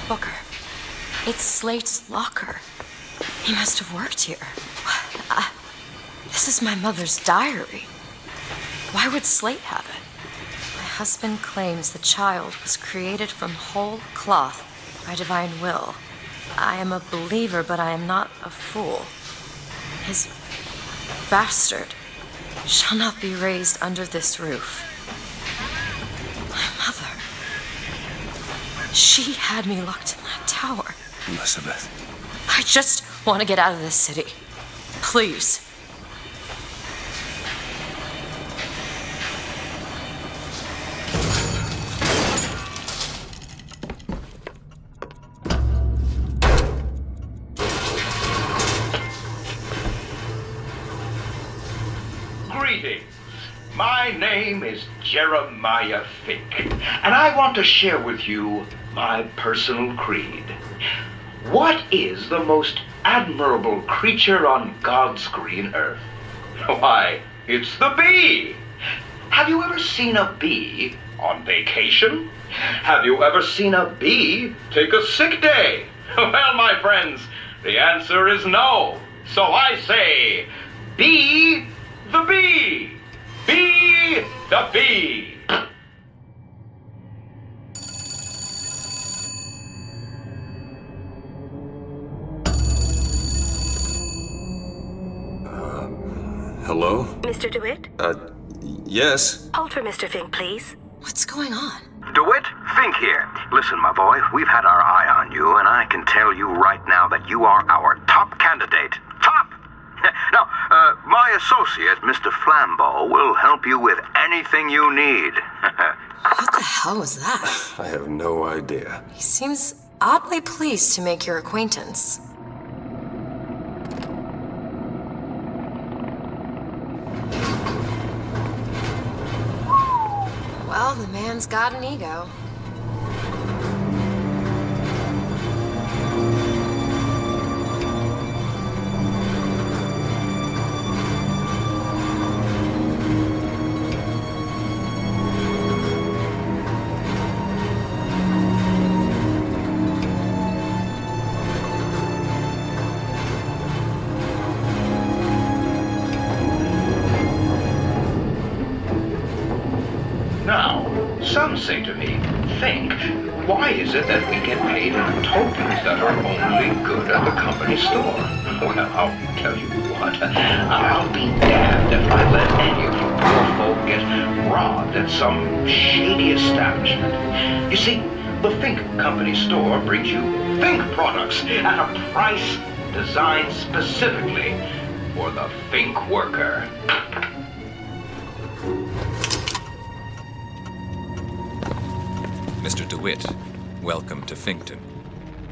Booker, it's Slate's locker. He must have worked here. This is my mother's diary. Why would Slate have it? My husband claims the child was created from whole cloth by divine will. I am a believer, but I am not a fool. His bastard shall not be raised under this roof. My mother. She had me locked in that tower. Elizabeth. I just want to get out of this city. Please. Greetings. My name is Jeremiah Fink, and I want to share with you my personal creed. What is the most admirable creature on God's green earth? Why, it's the bee! Have you ever seen a bee on vacation? Have you ever seen a bee take a sick day? Well, my friends, the answer is no. So I say, be the bee! Be the bee! Hello? Mr. DeWitt? Yes? Hold for Mr. Fink, please. What's going on? DeWitt, Fink here. Listen, my boy, we've had our eye on you, and I can tell you right now that you are our top candidate. Top! Now, my associate, Mr. Flambeau, will help you with anything you need. What the hell was that? I have no idea. He seems oddly pleased to make your acquaintance. Well, the man's got an ego. Some say to me, Fink, why is it that we get paid in tokens that are only good at the company store? Well, I'll tell you what, I'll be damned if I let any of you poor folk get robbed at some shady establishment. You see, the Fink company store brings you Fink products at a price designed specifically for the Fink worker. Mr. DeWitt, welcome to Finkton.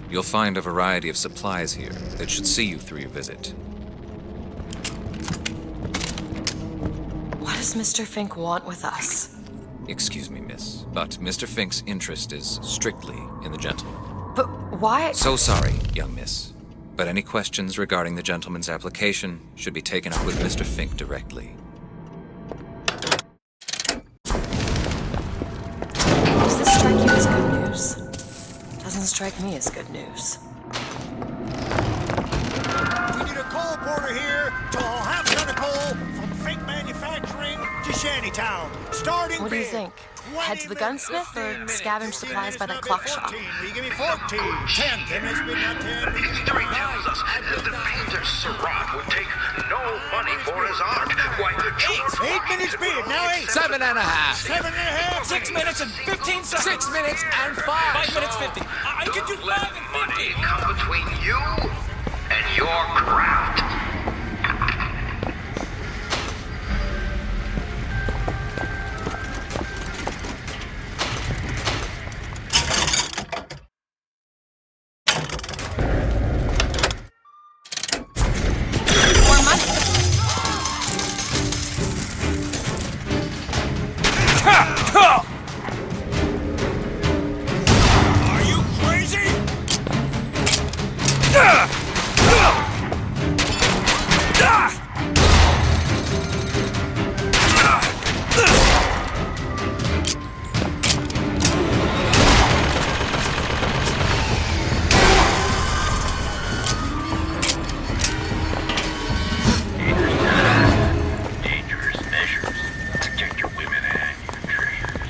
You'll find a variety of supplies here that should see you through your visit. What does Mr. Fink want with us? Excuse me, miss, but Mr. Fink's interest is strictly in the gentleman. But why? So sorry, young miss, but any questions regarding the gentleman's application should be taken up with Mr. Fink directly. Does this strike you as good news? Doesn't strike me as good news. We need a coal porter here to have ton of coal from Fink Manufacturing to Shantytown. Starting What do you bid. think? Head to the Gunsmith or scavenge supplies by that clock shop? Will you give me 14? 10. 10 has been not 10. History tells us that the painter Seurat would take no money for his art. Why, 8 minutes bid. Now 8. 7.5. 7.5. 6 minutes and 15 seconds. 6 minutes and 5. 5 minutes 50. I could do 5 and 50. money come between you and your craft. Are you crazy? Dangerous measures. Protect your women and your treasures.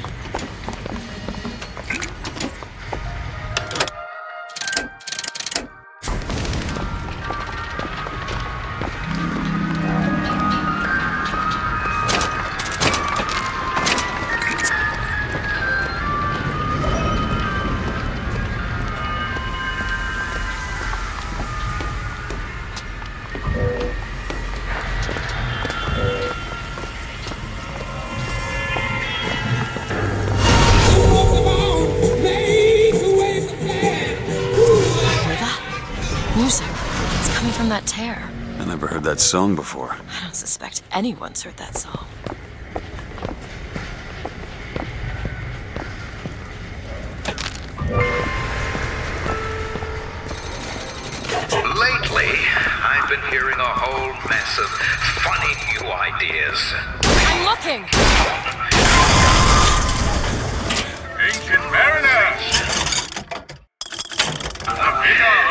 Hear that? Music. It's coming from that tear. I never heard that song before. I don't suspect anyone's heard that song. Lately, I've been hearing a whole mess of funny new ideas. I'm looking! Ancient mariners!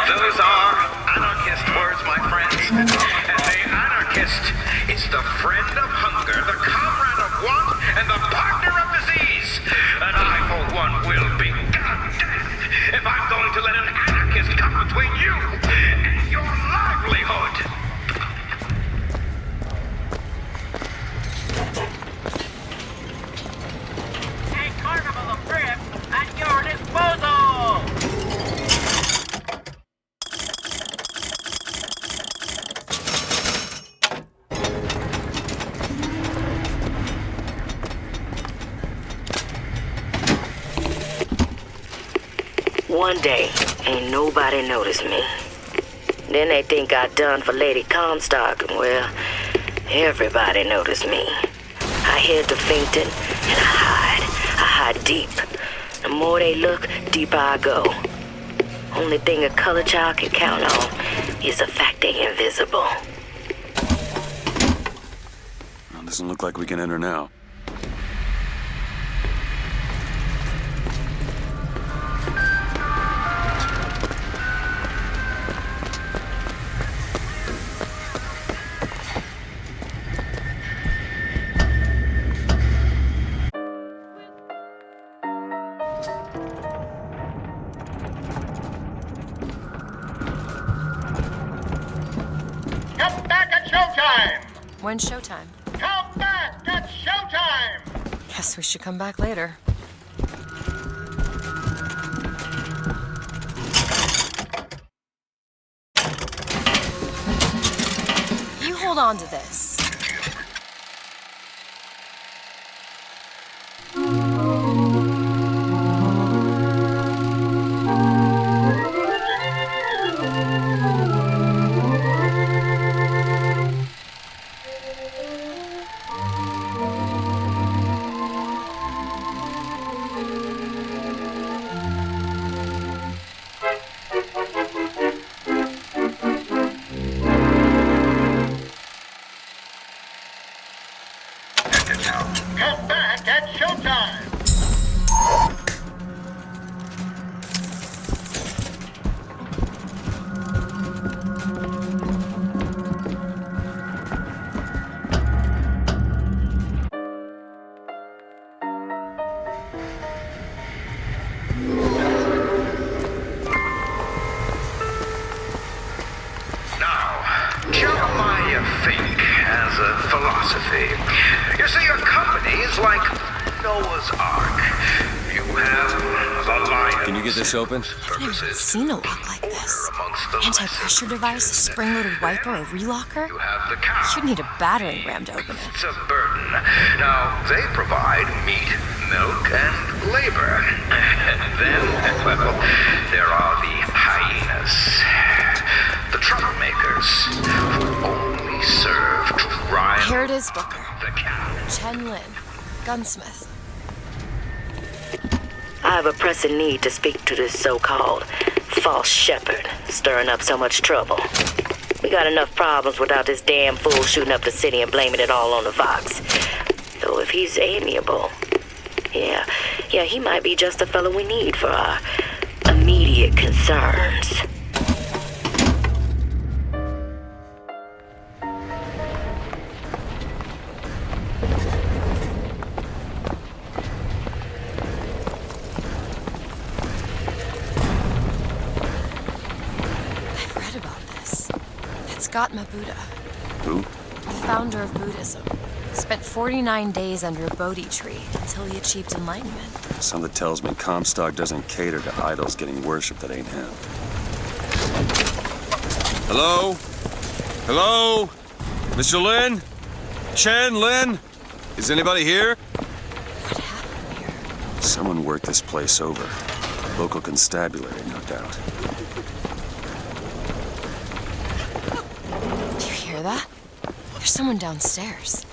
Those are anarchist words, my friends. And the anarchist is the friend of hunger, the comrade of want, and the partner of disease. And I, for one, will be goddamned if I'm going to let an anarchist come between you and your livelihood. A carnival of cribs at your disposal! One day, ain't nobody noticed me. Then they think I done for Lady Comstock, and well, everybody noticed me. I head to Finkton, and I hide deep. The more they look, deeper I go. Only thing a color child can count on is the fact they invisible. Well, doesn't look like we can enter now. Come back at showtime! When's showtime? Come back at showtime! Guess we should come back later. You hold on to this. Come back at showtime! philosophy. You see, your company is like Noah's Ark. You have the lion. Can you get this open? I've never seen a lock like this. Anti-pressure device, a spring-loaded wiper, a relocker? You have the cow. You'd need a battering ram to open it. It's a burden. Now, they provide meat, milk, and labor. And then, well, there are the hyenas. The troublemakers who only serve to ride. Here it is, Booker. The cow. Chen Lin, Gunsmith. I have a pressing need to speak to this so-called false shepherd, stirring up so much trouble. We got enough problems without this damn fool shooting up the city and blaming it all on the Fox. Though if he's amiable, yeah, he might be just the fellow we need for our immediate concerns. Scott Mabuda. Who? The founder of Buddhism. Spent 49 days under a Bodhi tree until he achieved enlightenment. Something tells me Comstock doesn't cater to idols getting worshipped that ain't him. Hello? Hello? Mr. Lin? Chen Lin? Is anybody here? What happened here? Someone worked this place over. Local constabulary, no doubt. Hear that? There's someone downstairs.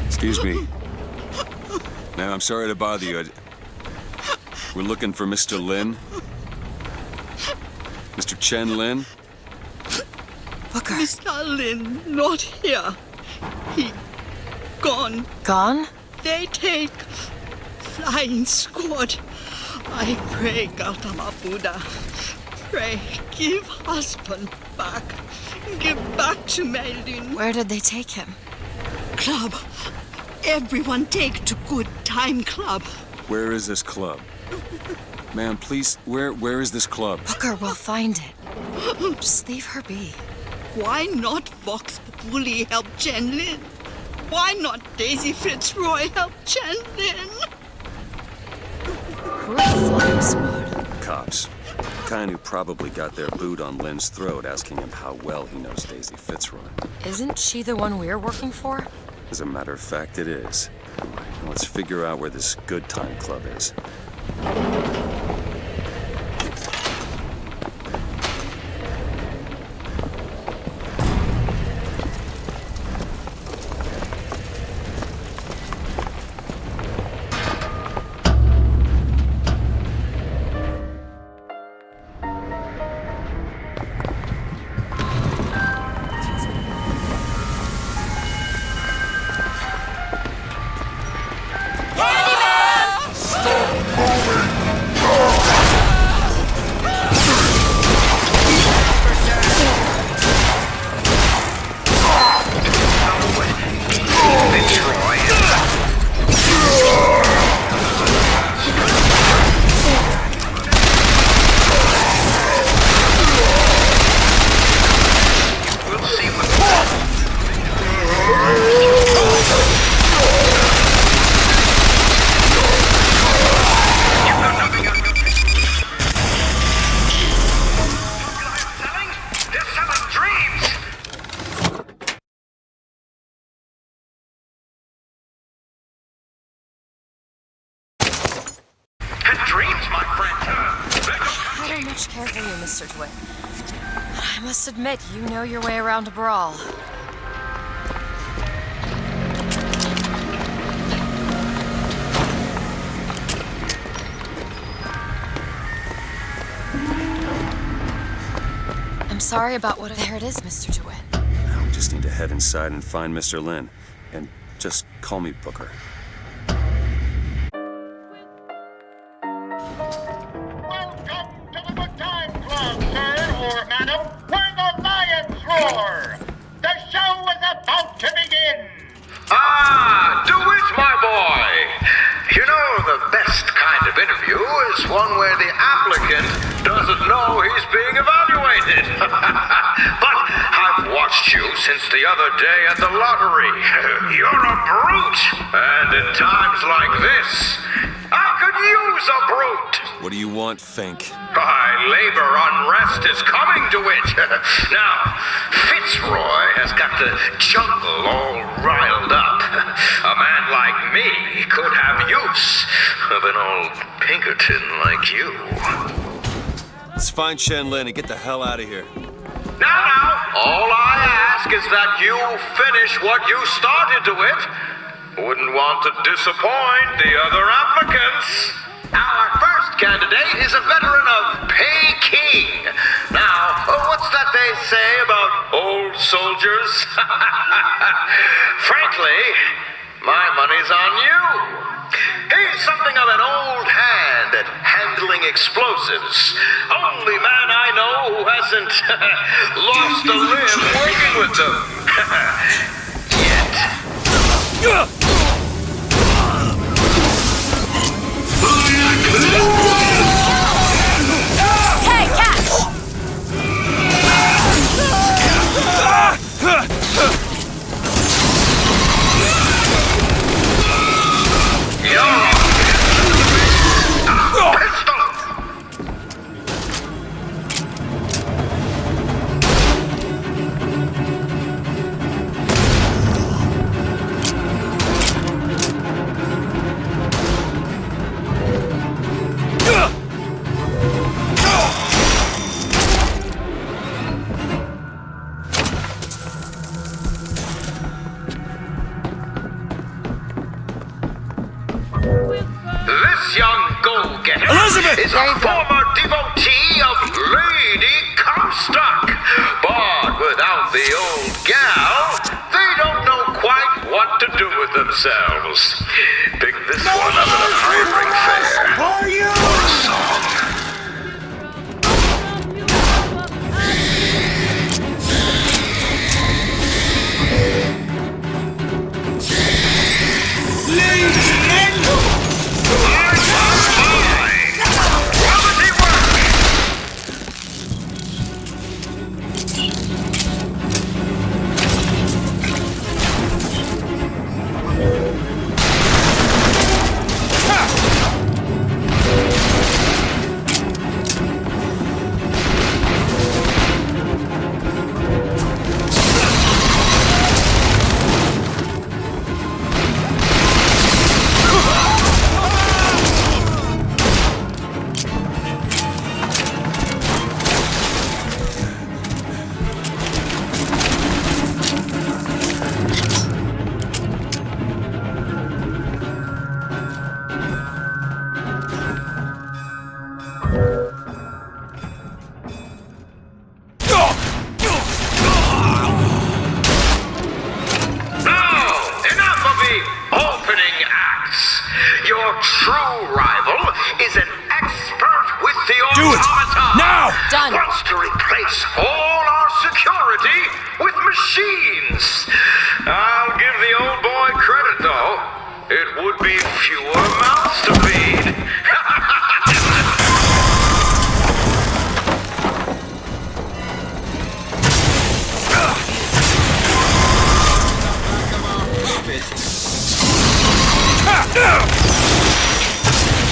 Excuse me. Ma'am, I'm sorry to bother you. We're looking for Mr. Lin. Mr. Chen Lin. Booker. Mr. Lin, not here. He gone. Gone? They take flying squad. I pray, Gautama Buddha. Pray, give husband back. Give back to Melin. Where did they take him? Club. Everyone take to good time club. Where is this club? Ma'am, please, where is this club? Booker, we'll find it. Just leave her be. Why not Vox Populi help Chen Lin? Why not Daisy Fitzroy help Chen Lin? Who are the flying squad? Cops. The kind who probably got their boot on Lin's throat asking him how well he knows Daisy Fitzroy. Isn't she the one we're working for? As a matter of fact, it is. Right, let's figure out where this good time club is. Care for you, Mr. DeWitt. I must admit, you know your way around a brawl. I'm sorry about what... There it is, Mr. DeWitt. Now we just need to head inside and find Mr. Lin. And just call me Booker. Ah, DeWitt, my boy. You know, the best kind kind of interview is one where the applicant doesn't know he's being evaluated. But I've watched you since the other day at the lottery. You're a brute. And in times like this, I could use a brute. What do you want, Fink? Labor unrest is coming to it. Now, Fitzroy has got the jungle all riled up. A man like me could have use of an old Pinkerton like you. Let's find Shanlin and get the hell out of here. Now, all I ask is that you finish what you started to it. Wouldn't want to disappoint the other applicants. Our first candidate is a veteran of Peking. Now, what's that they say about old soldiers? Frankly, my money's on you. He's something of an old hand at handling explosives. Only man I know who hasn't lost a limb working with them. Yet. Hey, catch! Is a former devotee of Lady Comstock. But without the old gal, they don't know quite what to do with themselves. Pick this one up at a hiring fair. What a song. Wants to replace all our security with machines. I'll give the old boy credit, though. It would be fewer mouths to feed.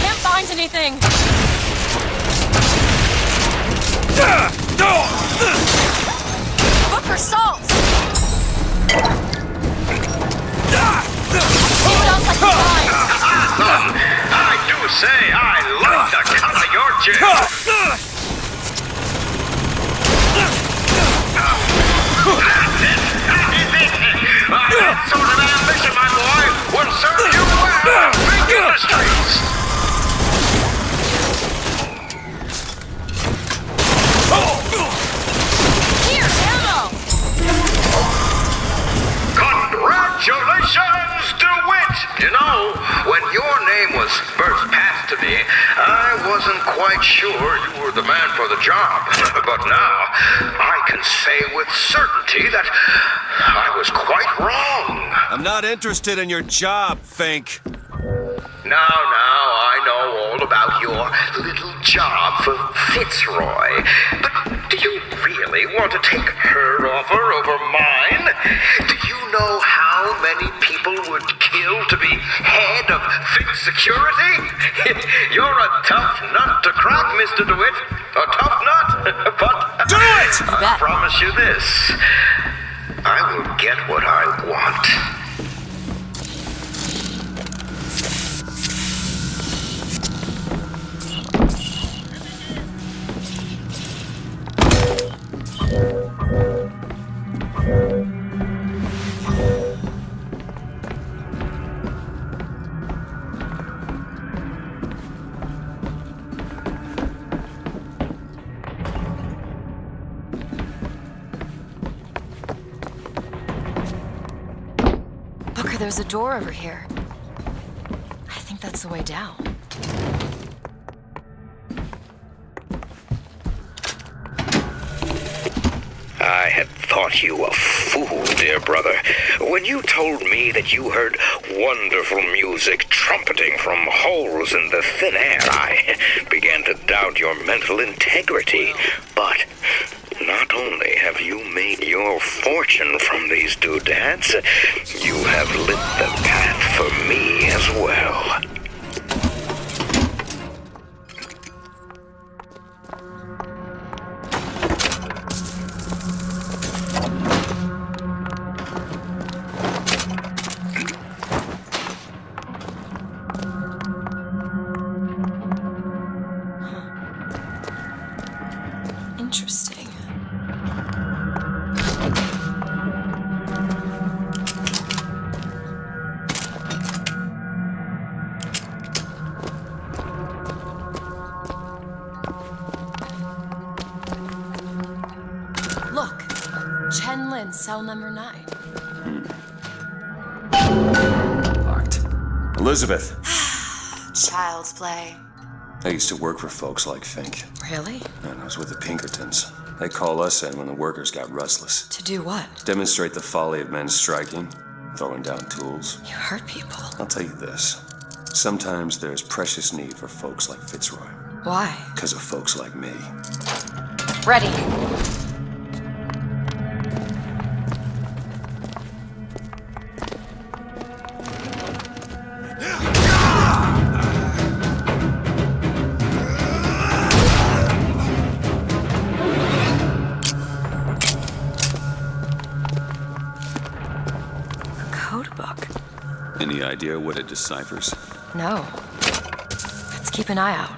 Can't find anything. Booker salt! I do say I like the cut of your jib. That sort of ambition, my boy, will serve you well in big industries. Here, ammo! Congratulations, DeWitt! You know, when your name was first passed to me, I wasn't quite sure you were the man for the job. But now, I can say with certainty that I was quite wrong. I'm not interested in your job, Fink. Now, I know all about your little job for Fitzroy. But do you really want to take her offer over mine? Do you know how many people would kill to be head of Fitz Security? You're a tough nut to crack, Mr. DeWitt. A tough nut, but do it! I promise you this. I will get what I want. Booker, there's a door over here. I think that's the way down. I had thought you a fool, dear brother, when you told me that you heard wonderful music trumpeting from holes in the thin air. I began to doubt your mental integrity. But not only have you made your fortune from these doodads, you have lit the path for me as well. Interesting. Look, Chen Lin, cell number 9. Locked. Elizabeth! Child's play. I used to work for folks like Fink. Really? And I was with the Pinkertons. They call us in when the workers got restless. To do what? Demonstrate the folly of men striking, throwing down tools. You hurt people. I'll tell you this. Sometimes there's precious need for folks like Fitzroy. Why? Because of folks like me. Ready. Any idea what it deciphers? No. Let's keep an eye out.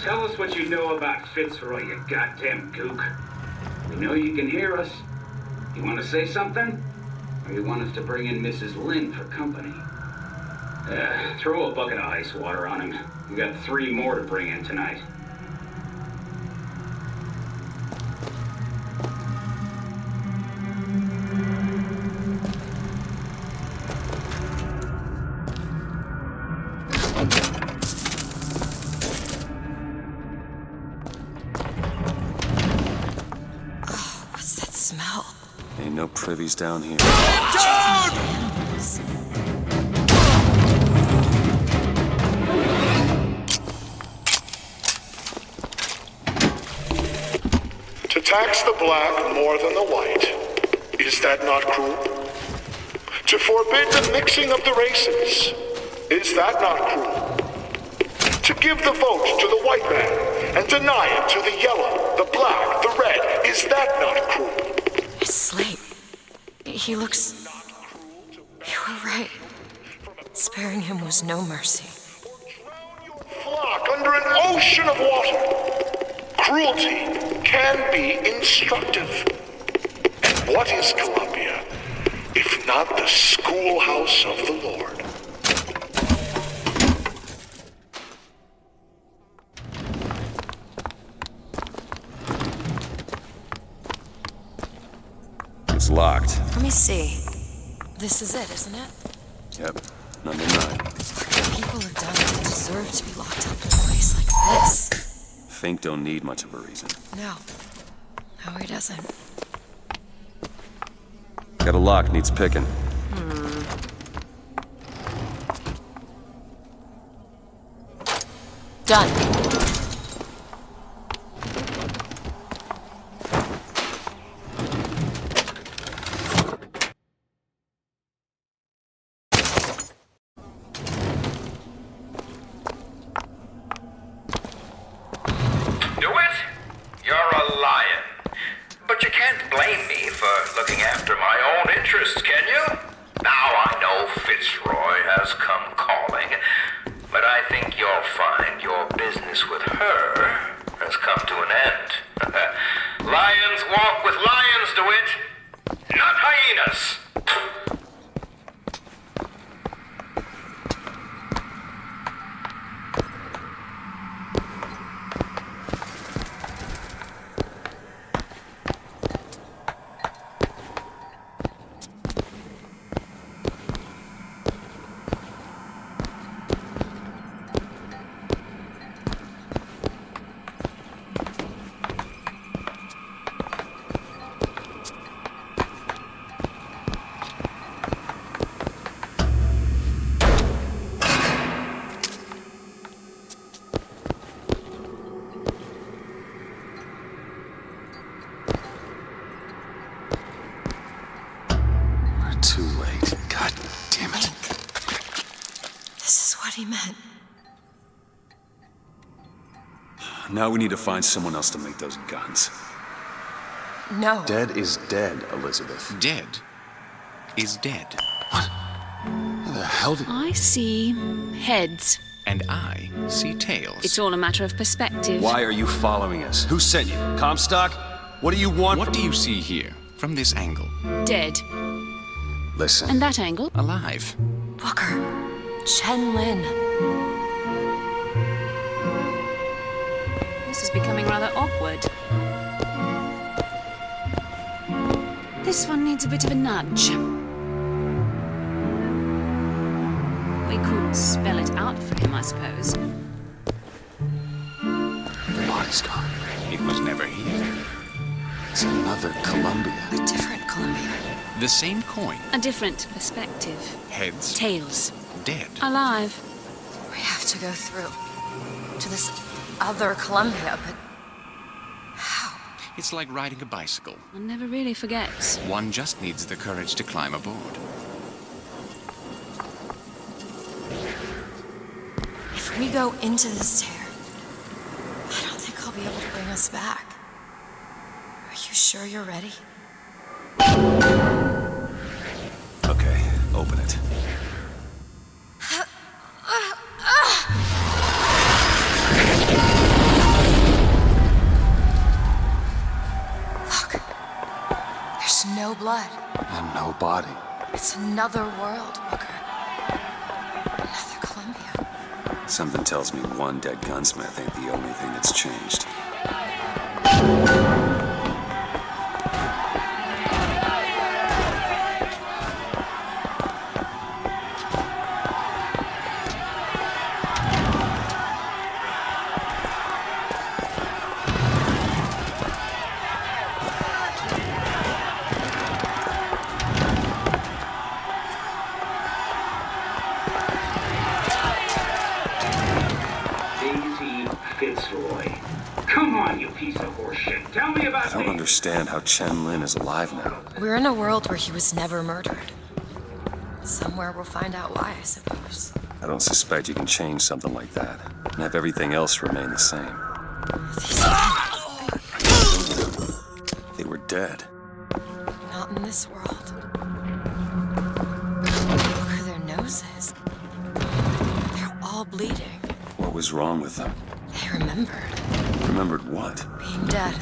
Tell us what you know about Fitzroy, you goddamn gook. We know you can hear us. You want to say something? Or you want us to bring in Mrs. Lynn for company? Throw a bucket of ice water on him. We got 3 more to bring in tonight. Ain't no privies down here. To tax the black more than the white, is that not cruel? To forbid the mixing of the races, is that not cruel? To give the vote to the white man and deny it to the yellow, the black, the red, is that not cruel? It's Slate. He looks... You were right. Sparing him was no mercy. Flock under an ocean of water. Cruelty can be instructive. And what is Columbia, if not the schoolhouse of the Lord? It's locked. Let me see. This is it, isn't it? Yep, number 9. What people have done to deserve to be locked up in a place like this? Fink don't need much of a reason. No. No, he doesn't. Got a lock, needs picking. Done. You're a lion. But you can't blame me for looking after my own interests, can you? Now I know Fitzroy has come calling, but I think you'll find your business with her has come to an end. Lions walk with lions, DeWitt, not hyenas. Too late. God damn it. This is what he meant. Now we need to find someone else to make those guns. No. Dead is dead, Elizabeth. Dead is dead. What the hell did... I see heads. And I see tails. It's all a matter of perspective. Why are you following us? Who sent you? Comstock? What do you want What do you see here, from this angle? Dead. Listen. And that angle? Alive. Booker. Chen Lin. This is becoming rather awkward. This one needs a bit of a nudge. We could spell it out for him, I suppose. The body's gone. It was never here. It's another Columbia. A different Columbia. The same coin. A different perspective. Heads. Tails. Dead. Alive. We have to go through to this other Columbia, but how? It's like riding a bicycle. One never really forgets. One just needs the courage to climb aboard. If we go into this tear, I don't think I'll be able to bring us back. Are you sure you're ready? Okay, open it. Look, there's no blood. And no body. It's another world, Booker. Another Columbia. Something tells me one dead gunsmith ain't the only thing that's changed. Fitzroy. Come on, you piece of horseshit. Tell me about I don't understand how Chen Lin is alive now. We're in a world where he was never murdered. Somewhere we'll find out why, I suppose. I don't suspect you can change something like that and have everything else remain the same. They were dead. Not in this world. Look at their noses. They're all bleeding. What was wrong with them? They remembered. Remembered what? Being dead.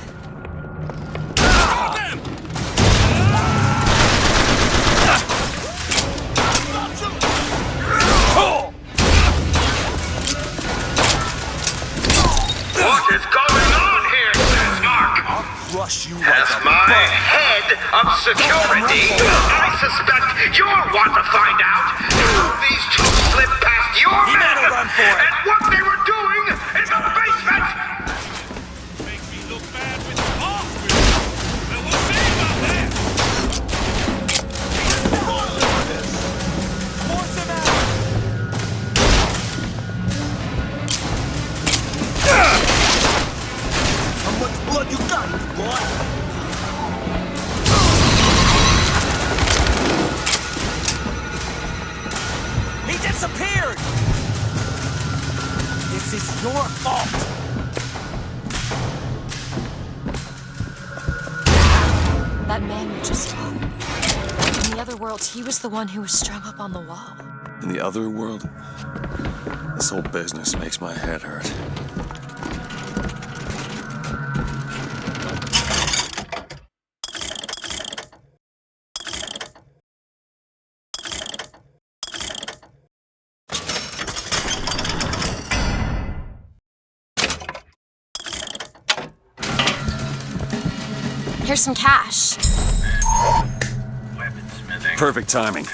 What is going on here, Mark? I'll crush you As my head of security, I suspect you'll want to find out how these two slipped past your men and what they were doing in the basement! Make me look bad with the hospital. And we'll see about that. is your fault. That man you just saw. In the other world, he was the one who was strung up on the wall. In the other world, this whole business makes my head hurt. Here's some cash. Perfect timing.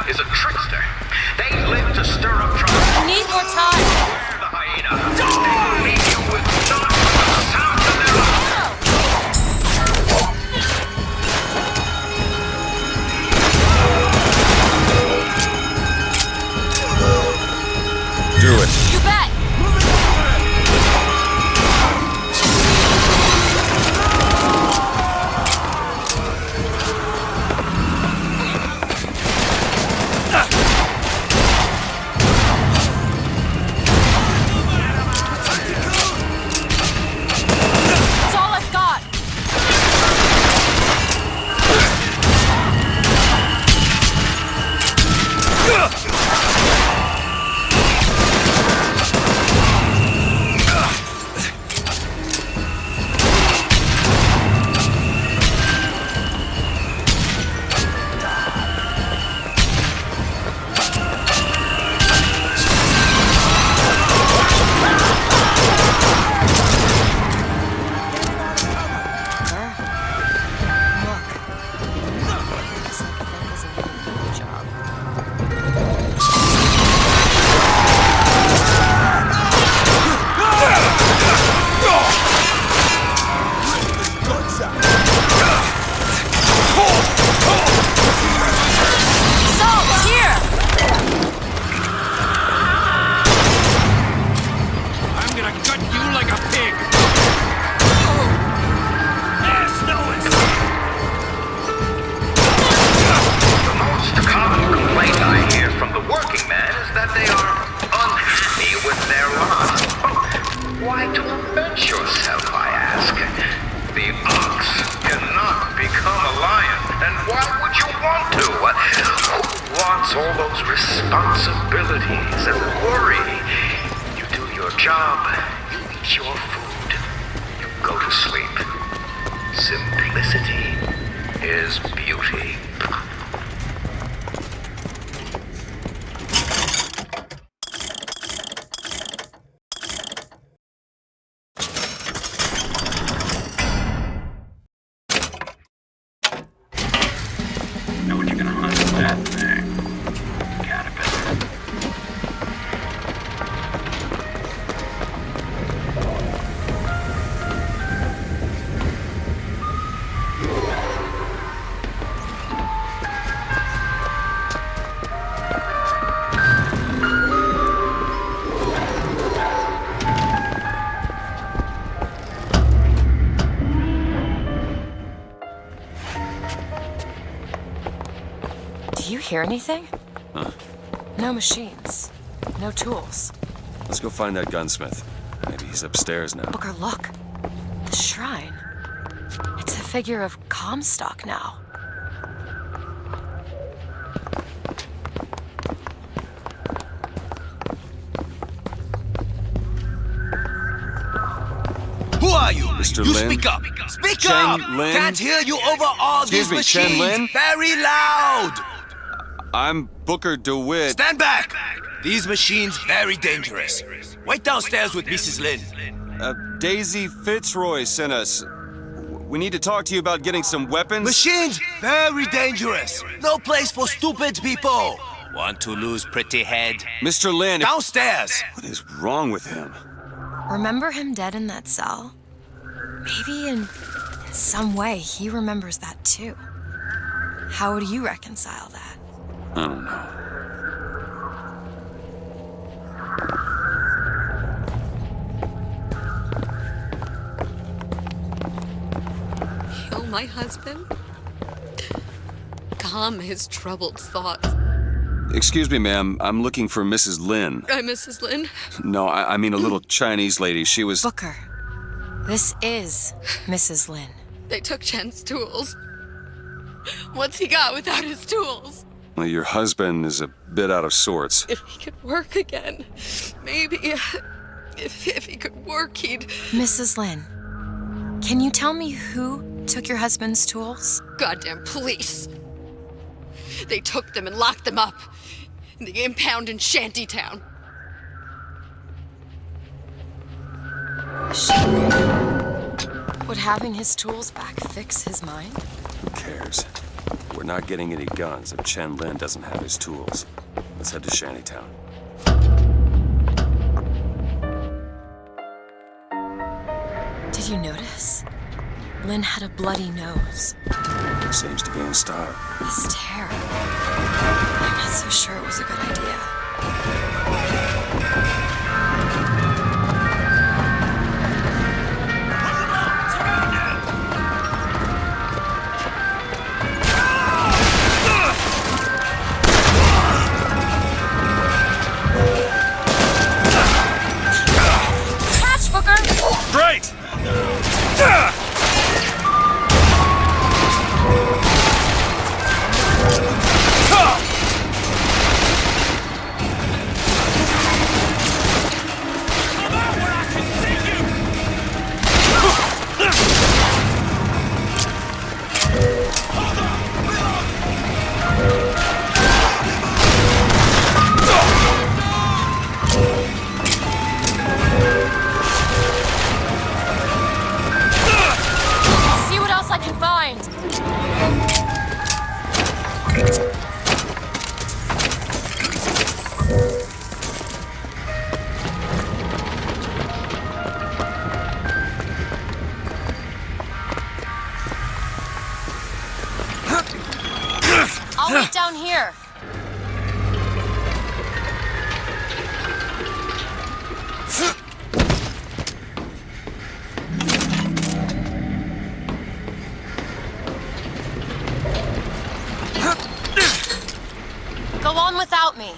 Is a trickster. They live to stir up trouble. I need more time. The hyena. They leave you with not the sound of their Do it. You bet. all those responsibilities and worry. You do your job, you eat your food, you go to sleep. Simplicity is beauty. Know what you're gonna hunt with that thing? Caterpillar. Do you hear anything? Huh? No machines. No tools. Let's go find that gunsmith. Maybe he's upstairs now. Booker, look. The shrine. It's a figure of Comstock now. Who are you? Mr. You Lin? speak up. Speak Chen up! Lin? Can't hear you over all Excuse these me, machines. Chen Lin? Very loud. I'm Booker DeWitt. Stand back. These machines very dangerous. Wait downstairs with Mrs. Lin. Daisy Fitzroy sent us. We need to talk to you about getting some weapons. Machines very dangerous. No place for stupid people. Want to lose pretty head? Mr. Lin. Downstairs. What is wrong with him? Remember him dead in that cell? Maybe in some way, he remembers that too. How would you reconcile that? I don't know. Kill my husband? Calm his troubled thoughts. Excuse me, ma'am. I'm looking for Mrs. Lin. I'm Mrs. Lin. No, I mean a little Chinese lady. She was... Booker, this is Mrs. Lin. They took Chen's tools. What's he got without his tools? Well, your husband is a bit out of sorts. If he could work again, maybe... If he could work, he'd... Mrs. Lin, can you tell me who took your husband's tools? Goddamn police. They took them and locked them up in the impound in Shantytown. Would having his tools back fix his mind? Who cares? We're not getting any guns if Chen Lin doesn't have his tools. Let's head to Shantytown. Did you notice? Lin had a bloody nose. Seems to be in style. His tear. I'm not so sure it was a good idea. Catch, Booker! Great! See what else I can find. I'll wait down here. Go on without me.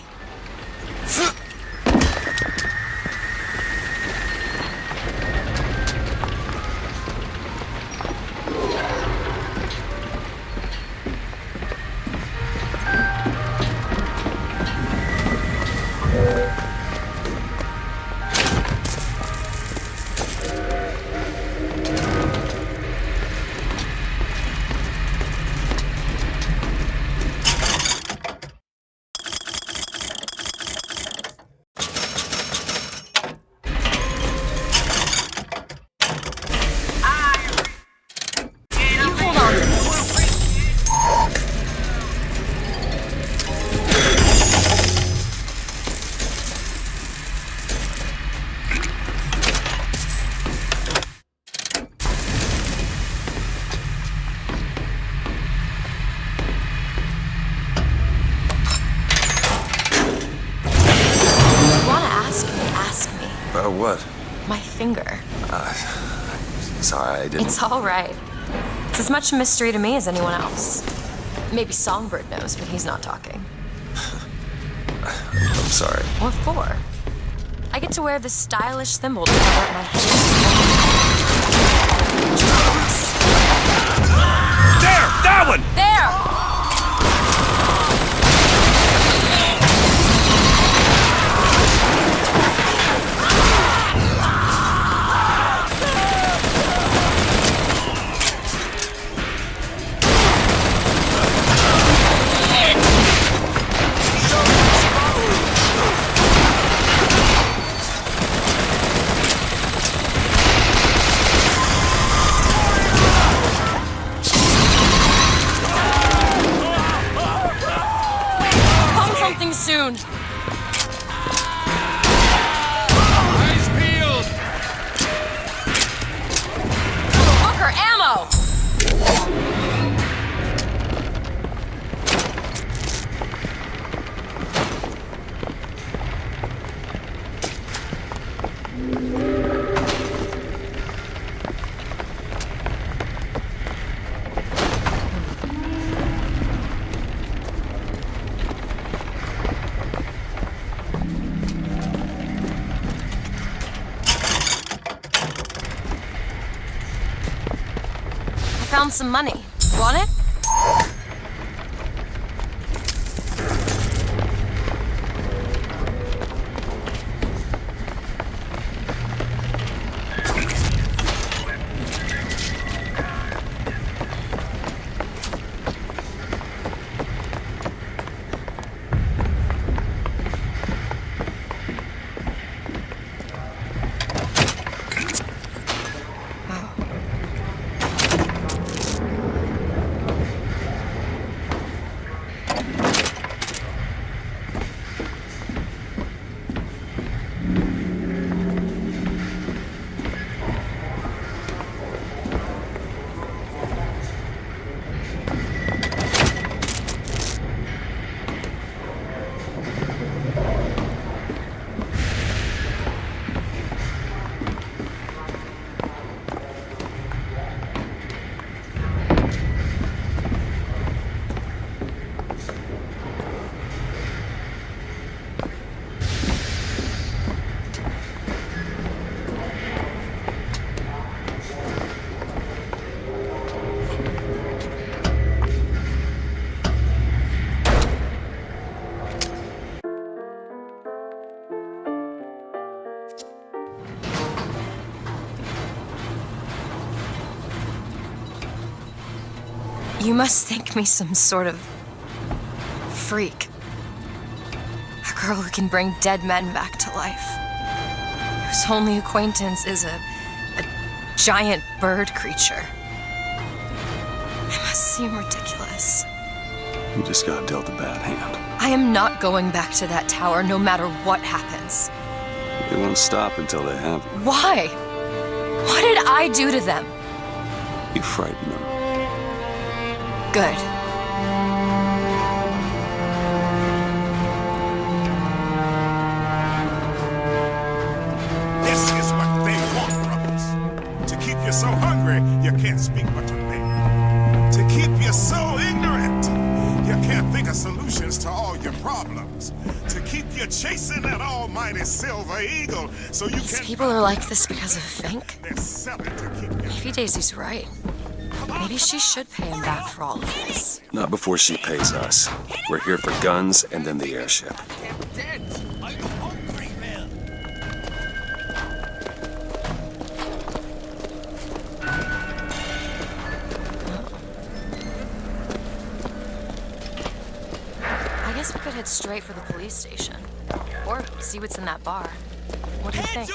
About what? My finger. Sorry, I didn't... It's all right. It's as much a mystery to me as anyone else. Maybe Songbird knows, but he's not talking. I'm sorry. What for? I get to wear this stylish thimble to cover up my head. There! That one! There! found some money. Want it? You must think me some sort of freak. A girl who can bring dead men back to life. Whose only acquaintance is a giant bird creature. It must seem ridiculous. You just got dealt a bad hand. I am not going back to that tower no matter what happens. They won't stop until they have you. Why? What did I do to them? You frighten them. Good. This is what they want from us. To keep you so hungry, you can't speak but to them. To keep you so ignorant, you can't think of solutions to all your problems. To keep you chasing that almighty silver eagle so you These can... people are like this because of Fink? They're selling to keep you... Maybe Daisy's right. Maybe she should pay him back for all of this. Not before she pays us. We're here for guns and then the airship. I guess we could head straight for the police station. Or see what's in that bar. What do you think?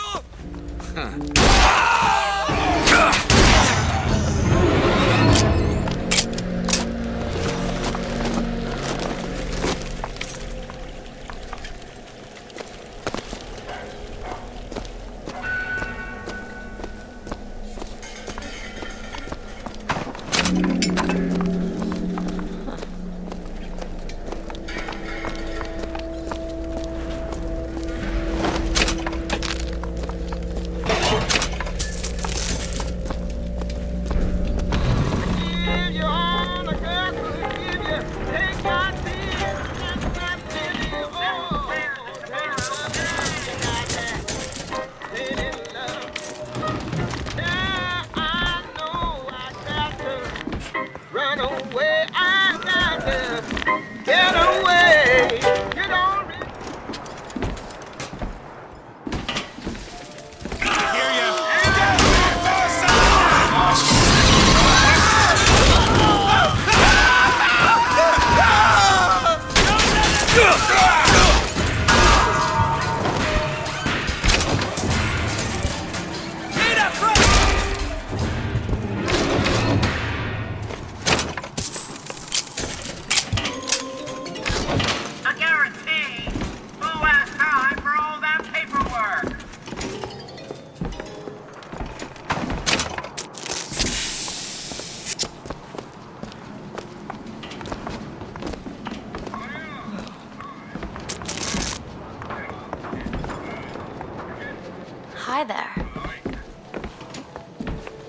Hi there.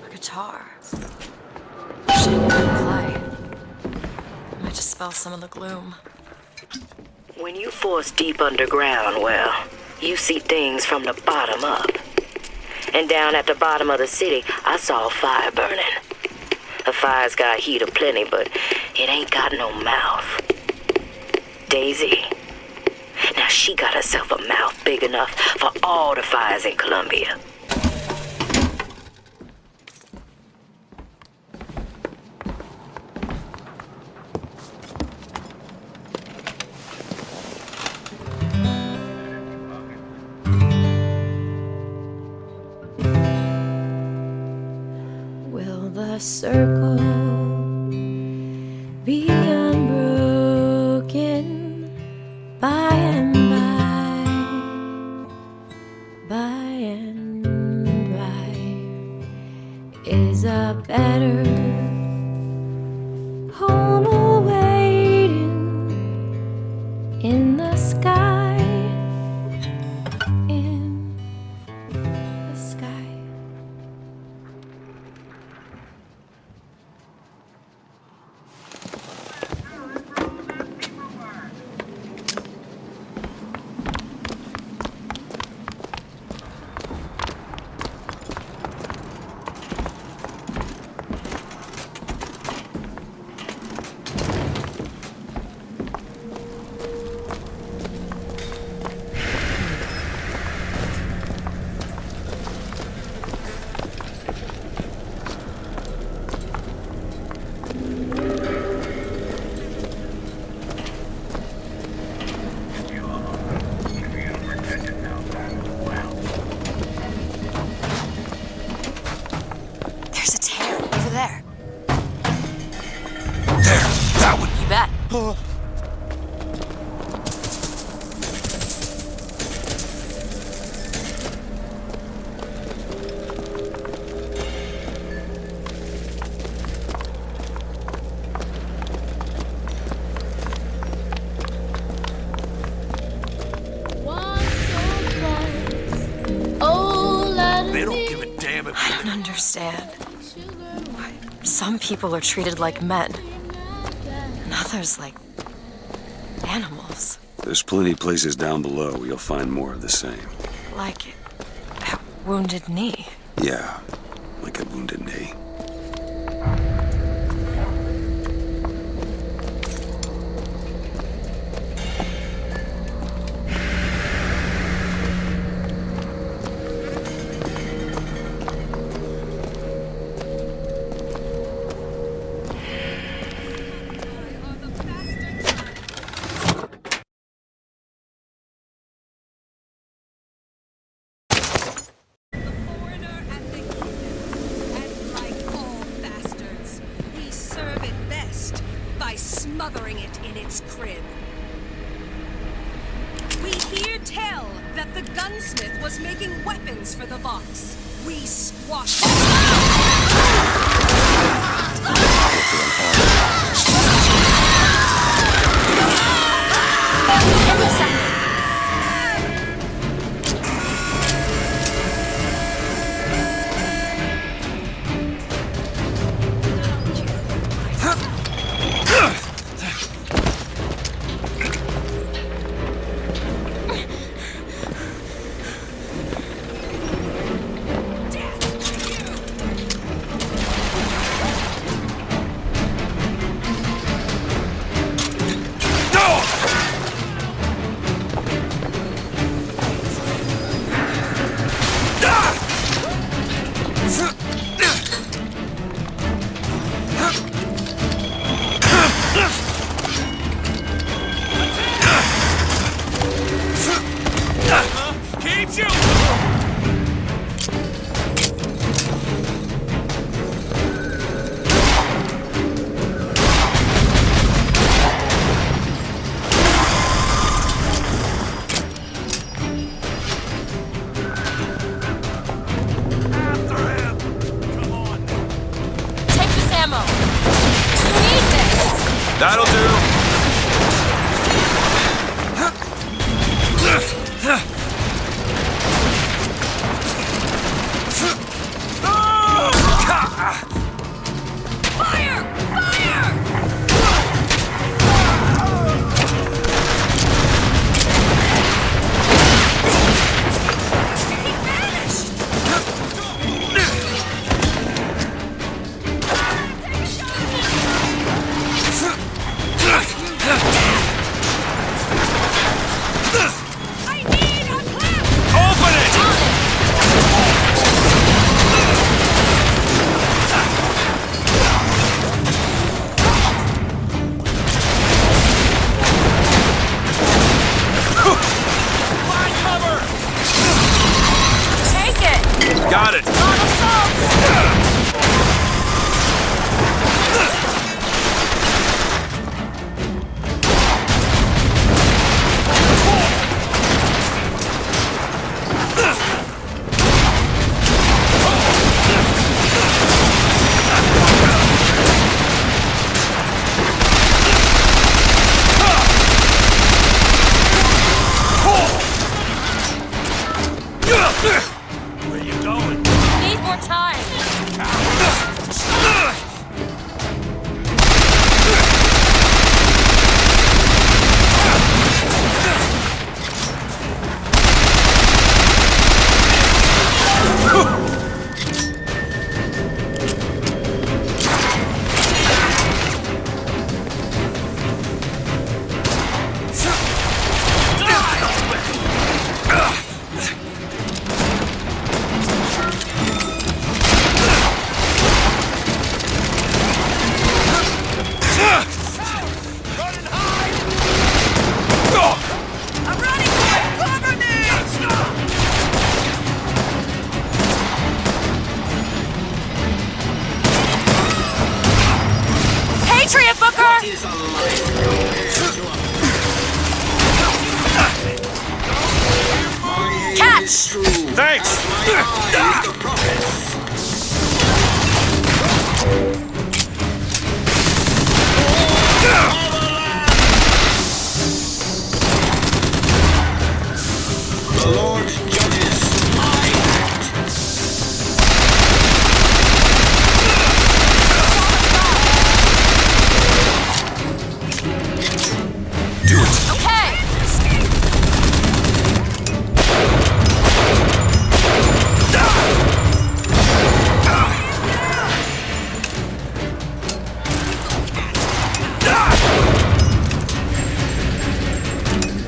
A guitar. Shame I didn't play. Might just spell some of the gloom. When you force deep underground, well, you see things from the bottom up. And down at the bottom of the city, I saw a fire burning. The fire's got heat aplenty, but it ain't got no mouth. Daisy. Now she got herself a mouth big enough for all the fires in Columbia. Will the circle be unbroken by and by, by and by? Is a better home awaiting in the sky, in the sky? There's a tear over there. There, that one. You bet. They don't give a damn if I don't understand. Why some people are treated like men, and others like animals. There's plenty of places down below where you'll find more of the same. Like that wounded knee. Yeah, like a wounded knee. Smothering it in its crib. We hear tell that the gunsmith was making weapons for the Vox. We squashed That'll do. Fire! Fire! He vanished! Patriot, Booker! Catch! Thanks! The Lord judges. I act. Do it! Okay!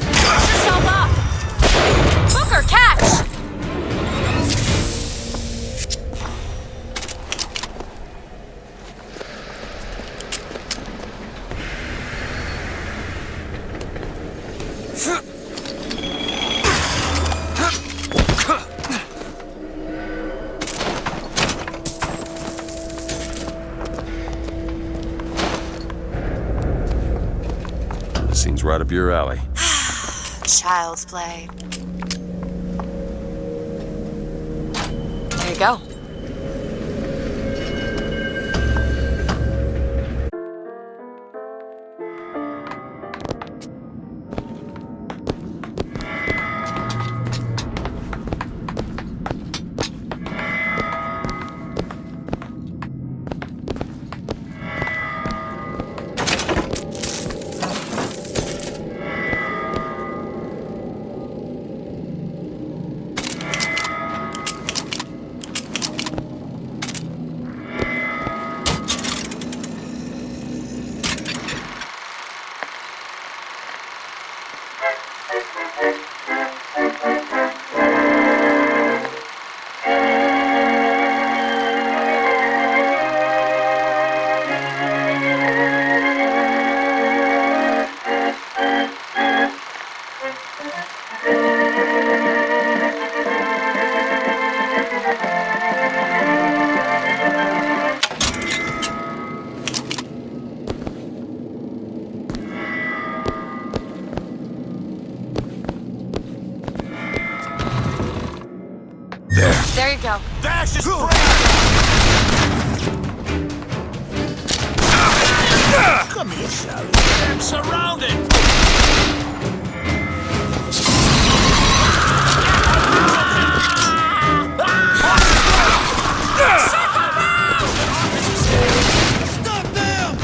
Push yourself up! Booker, catch! This seems right up your alley. Child's play. There you go. There you go. Dash is Come here, Sally. I'm surrounded. Stop them!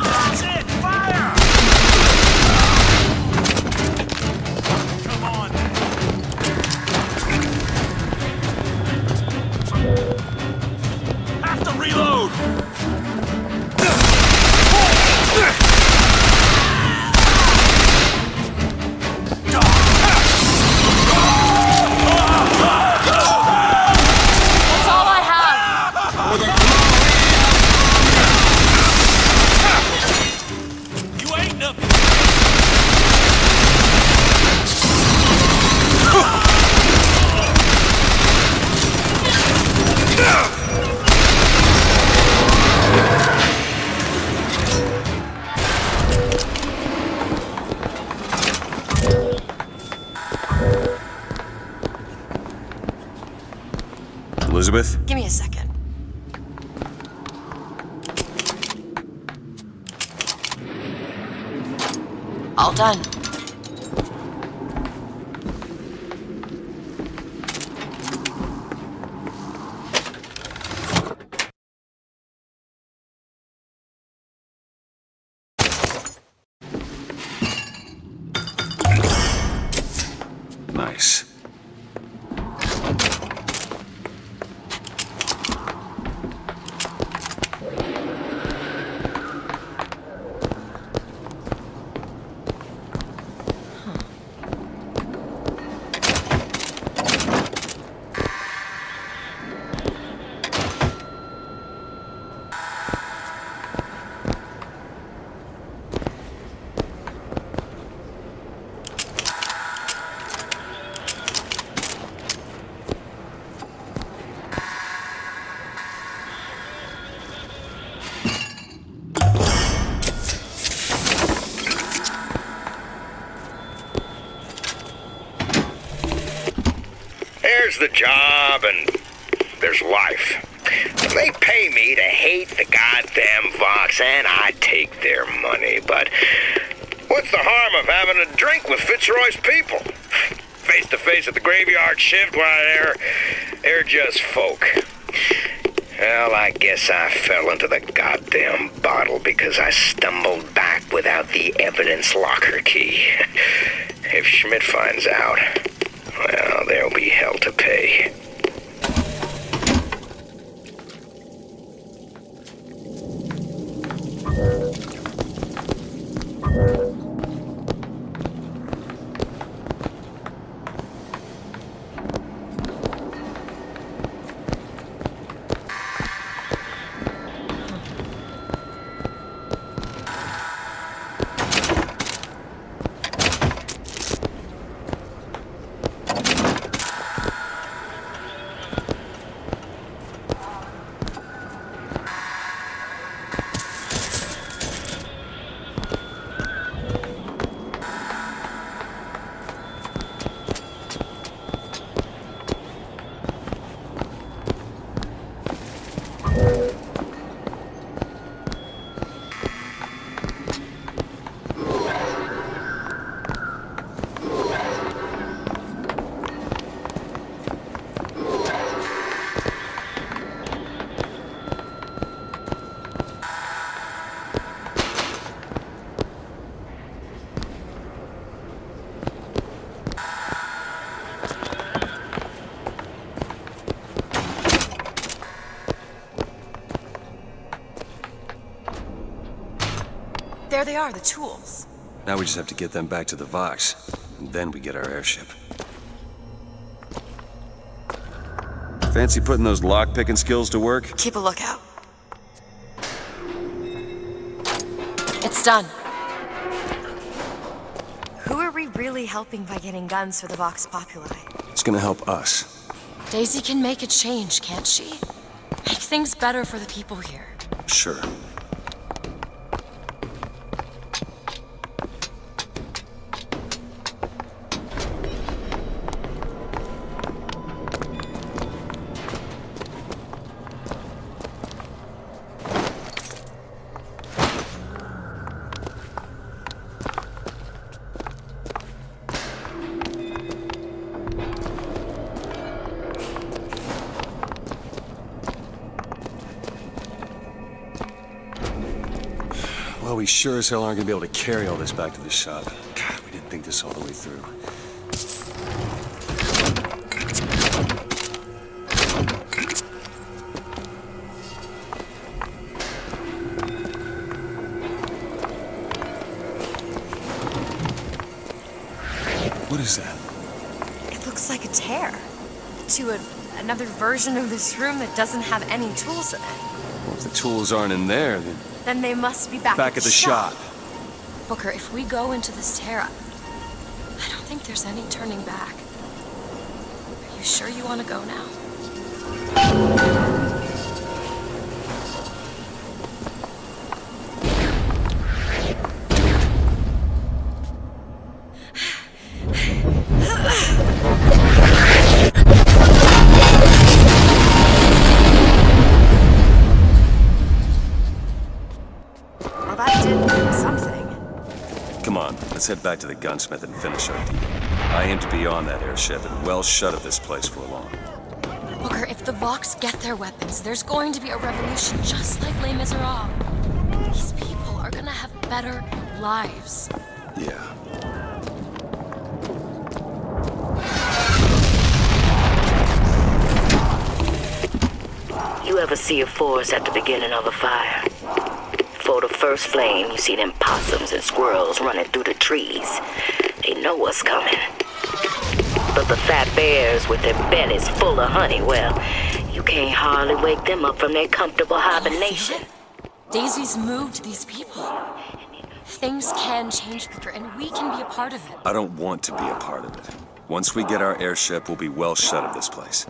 That's it! Fire! Come on. have to reload! That's all I have. You ain't nothing. Elizabeth? Give me a second. All done. Nice. there's the job and there's life. They pay me to hate the goddamn Vox, and I take their money, but what's the harm of having a drink with Fitzroy's people? Face to face at the graveyard shift, why, they're just folk. Well, I guess I fell into the goddamn bottle because I stumbled back without the evidence locker key. If Schmidt finds out, well, there'll be hell to pay. There they are, the tools. Now we just have to get them back to the Vox, and then we get our airship. Fancy putting those lock-picking skills to work? Keep a lookout. It's done. Who are we really helping by getting guns for the Vox Populi? It's gonna help us. Daisy can make a change, can't she? Make things better for the people here. Sure. Well, we sure as hell aren't gonna be able to carry all this back to the shop. God, we didn't think this all the way through. What is that? It looks like a tear to another version of this room that doesn't have any tools in it. Well, if the tools aren't in there, Then they must be back at the shop. Booker, if we go into this tear, I don't think there's any turning back. Are you sure you want to go now? Let's head back to the Gunsmith and finish our deal. I aim to be on that airship and well shut of this place for long. Booker, if the Vox get their weapons, there's going to be a revolution just like Les Miserables. These people are gonna have better lives. Yeah. You ever see a forest at the beginning of a fire? For the first flame, you see them possums and squirrels running through the trees. They know what's coming. But the fat bears with their bellies full of honey, well, you can't hardly wake them up from their comfortable hibernation. Daisy's moved these people. Things can change, Booker, and we can be a part of it. I don't want to be a part of it. Once we get our airship, we'll be well shut of this place.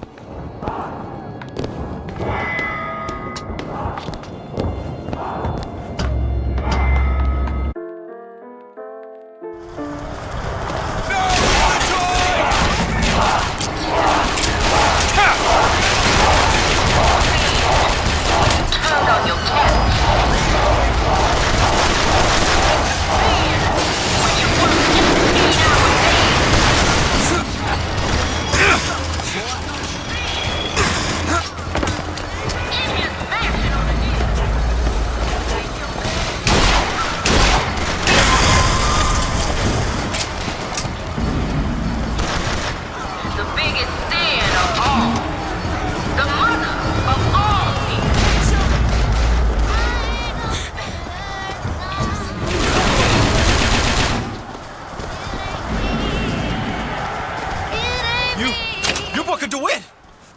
Booker DeWitt!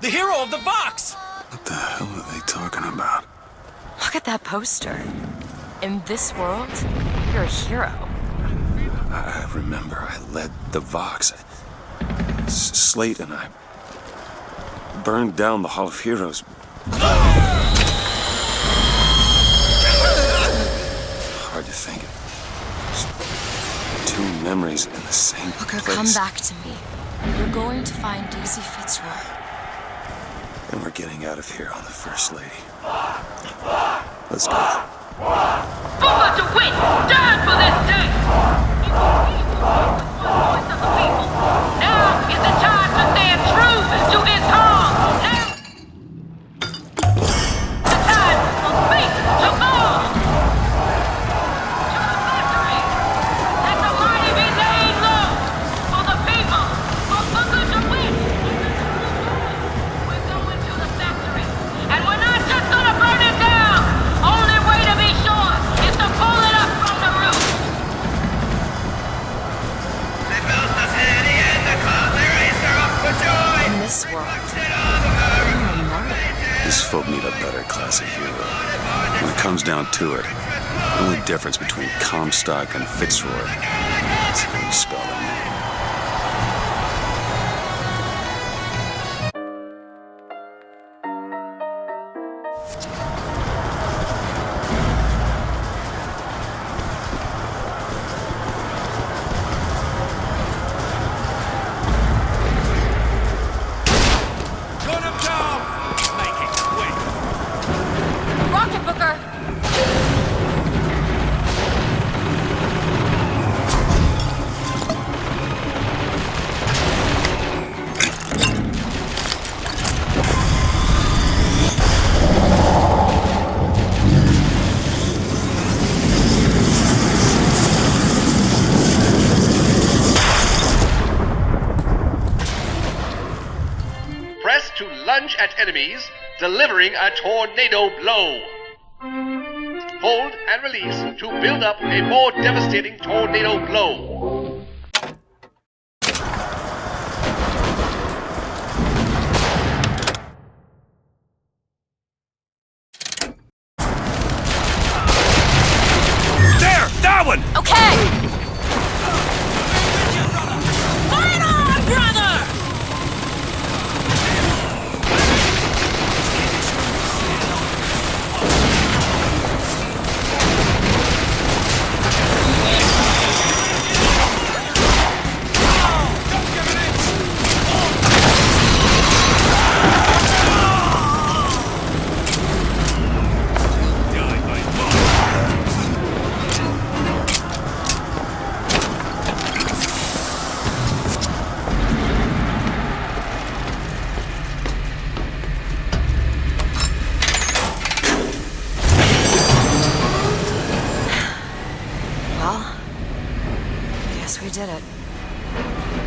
The hero of the Vox! What the hell are they talking about? Look at that poster. In this world, you're a hero. I remember I led the Vox. Slate and I burned down the Hall of Heroes. Hard to think. Just two memories in the same Booker, place. come back to me. You're going to find Daisy Fitzroy. And we're getting out of here on the First Lady. Let's go. Booker DeWitt, die for this day! Voice of the people. Now is the time to stand true to his cause. Now the time to speak to all. To the factory. Let the mighty be laid low for the people. For Booker DeWitt. We're going to the factory. And we're not just gonna burn it down. Only way to be sure is to pull it up from the roof. In this world, These folk need a better class of hero. When it comes down to it, the only difference between Comstock and Fitzroy is how you spell their name. rocket, Booker! Press to lunge at enemies, delivering a tornado blow. Hold and release to build up a more devastating tornado blow. There! That one! Okay! Fight on, brother! Well, guess we did it.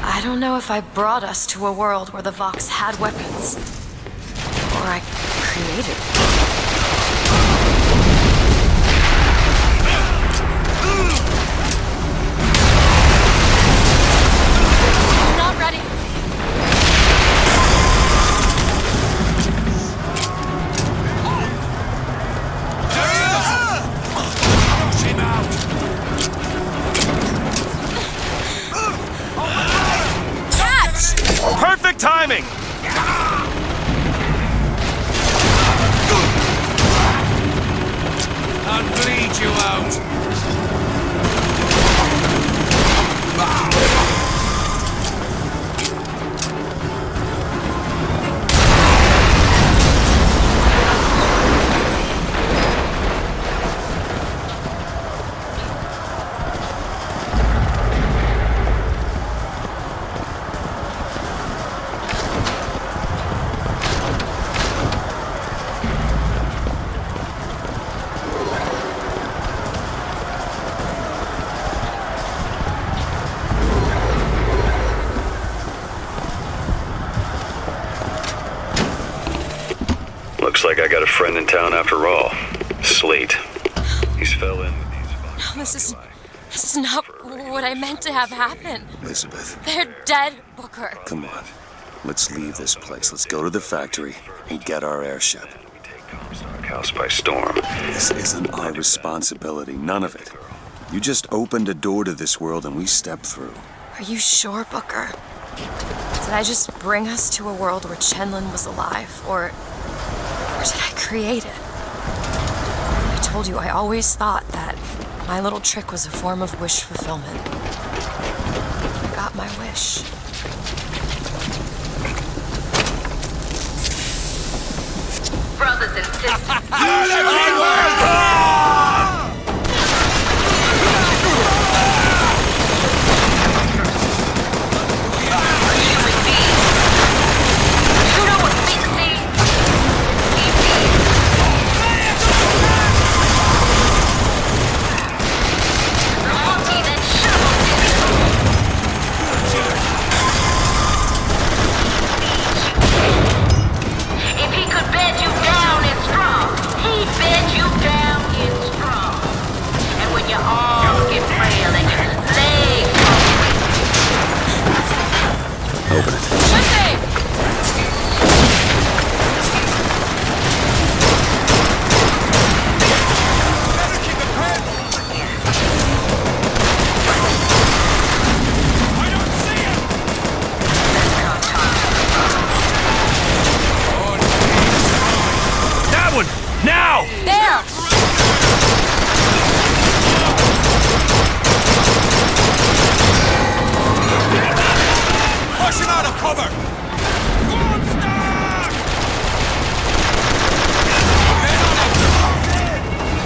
I don't know if I brought us to a world where the Vox had weapons, or I created I'm not ready. Perfect timing! I'll bleed you out. Looks like I got a friend in town after all. Slate. He's fell in with these Vox. No, this is not what I meant to have happen. Elizabeth, They're dead, Booker. come on. Let's leave this place. Let's go to the factory and get our airship. House by storm. This isn't our responsibility, none of it. You just opened a door to this world and we stepped through. Are you sure, Booker? Did I just bring us to a world where Chenlin was alive, or did I create it? I told you I always thought that my little trick was a form of wish fulfillment. I got my wish. Brothers and sisters. Open it. That one! Now! There! Push him out of cover!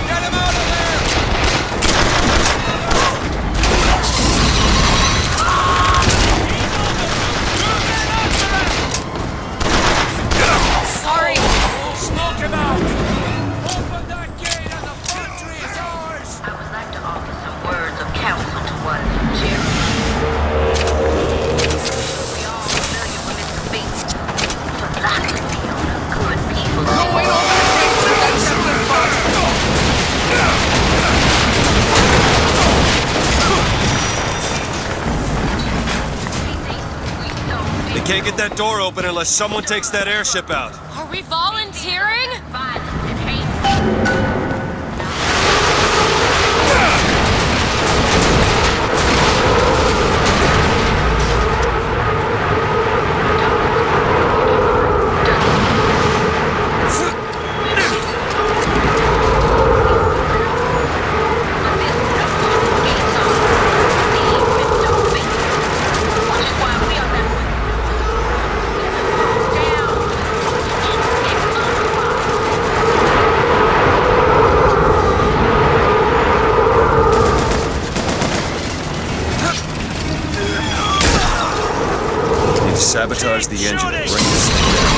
Get him out of there! Sorry! Smoke him out! Open that gate and the factory is ours! I would like to offer some words of counsel to one Jerry. We all familiar with Mr. Beast. Philosophy on a good people. No, wait on that gate! They can't get that door open unless someone takes that airship out. Are we volunteering? Sabotage the engine and bring this thing down.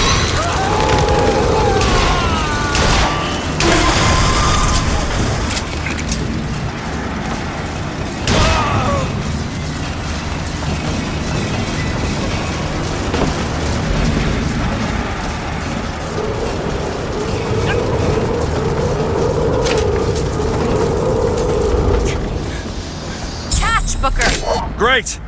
Catch, Booker! Great!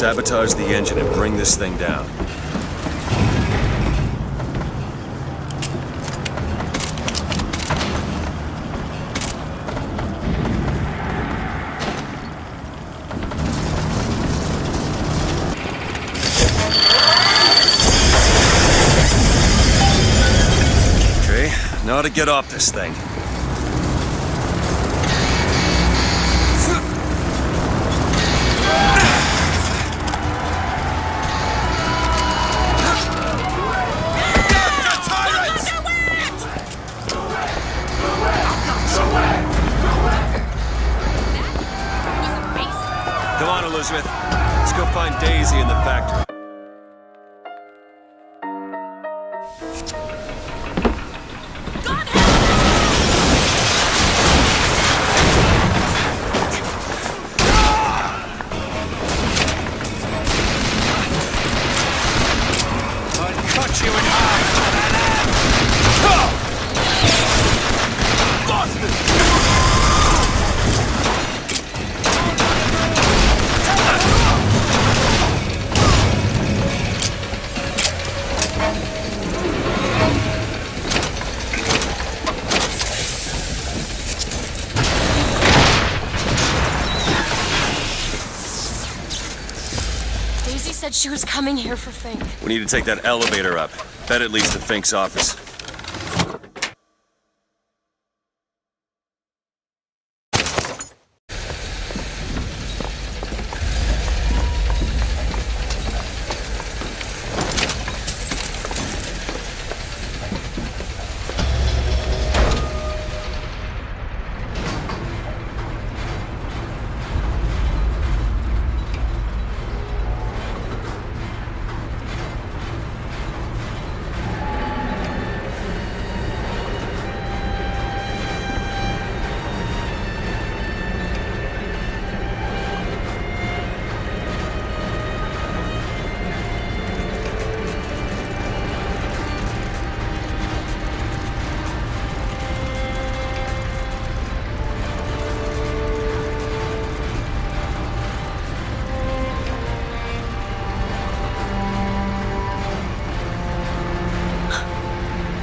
Sabotage the engine and bring this thing down. Okay, now to get off this thing. Elizabeth. Let's go find Daisy in the factory. Cut you in half! Daisy said she was coming here for Fink. We need to take that elevator up. That at least to Fink's office.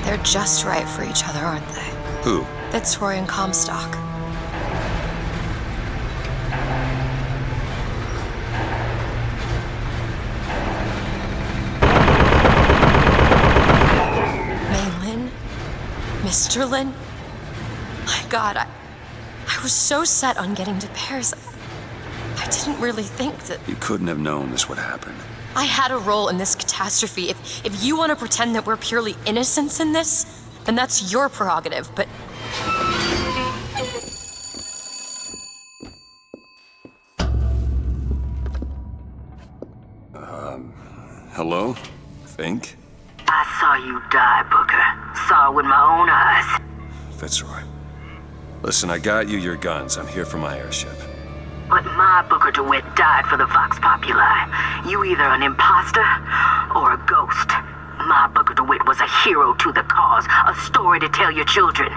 They're just right for each other, aren't they? Who? Fitzroy and Comstock. Lin? Mr. Lin? My God, I was so set on getting to Paris. I didn't really think that... You couldn't have known this would happen. I had a role in this catastrophe. If you want to pretend that we're purely innocents in this, then that's your prerogative, but... Hello? Fink? I saw you die, Booker. Saw it with my own eyes. Fitzroy. Listen, I got you your guns. I'm here for my airship. But my Booker DeWitt died for the Vox Populi. You either an imposter or a ghost. My Booker DeWitt was a hero to the cause, a story to tell your children.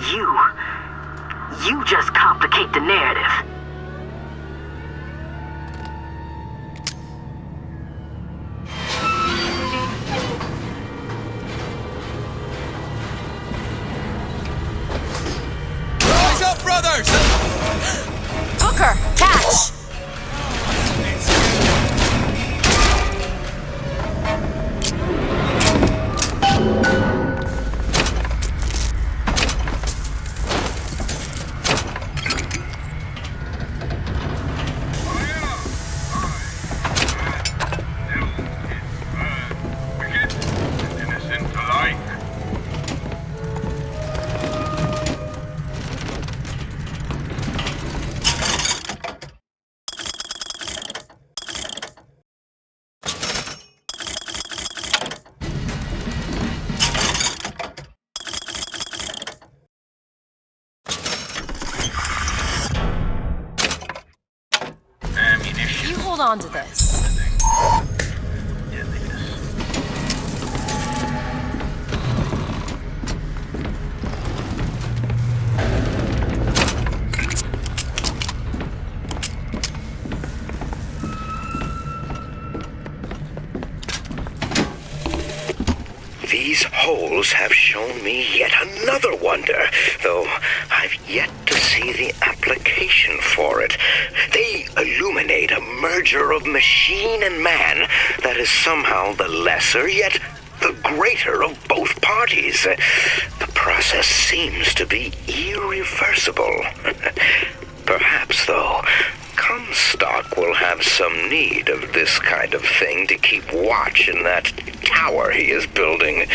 You just complicate the narrative. Rise up, brothers! Booker, catch! Hold on to this. These holes have shown me yet another wonder, though I've yet to see the application for it. They illuminate a merger of machine and man that is somehow the lesser, yet the greater of both parties. The process seems to be irreversible. Perhaps, though, Comstock will have some need of this kind of thing to keep watch in that tower he is building.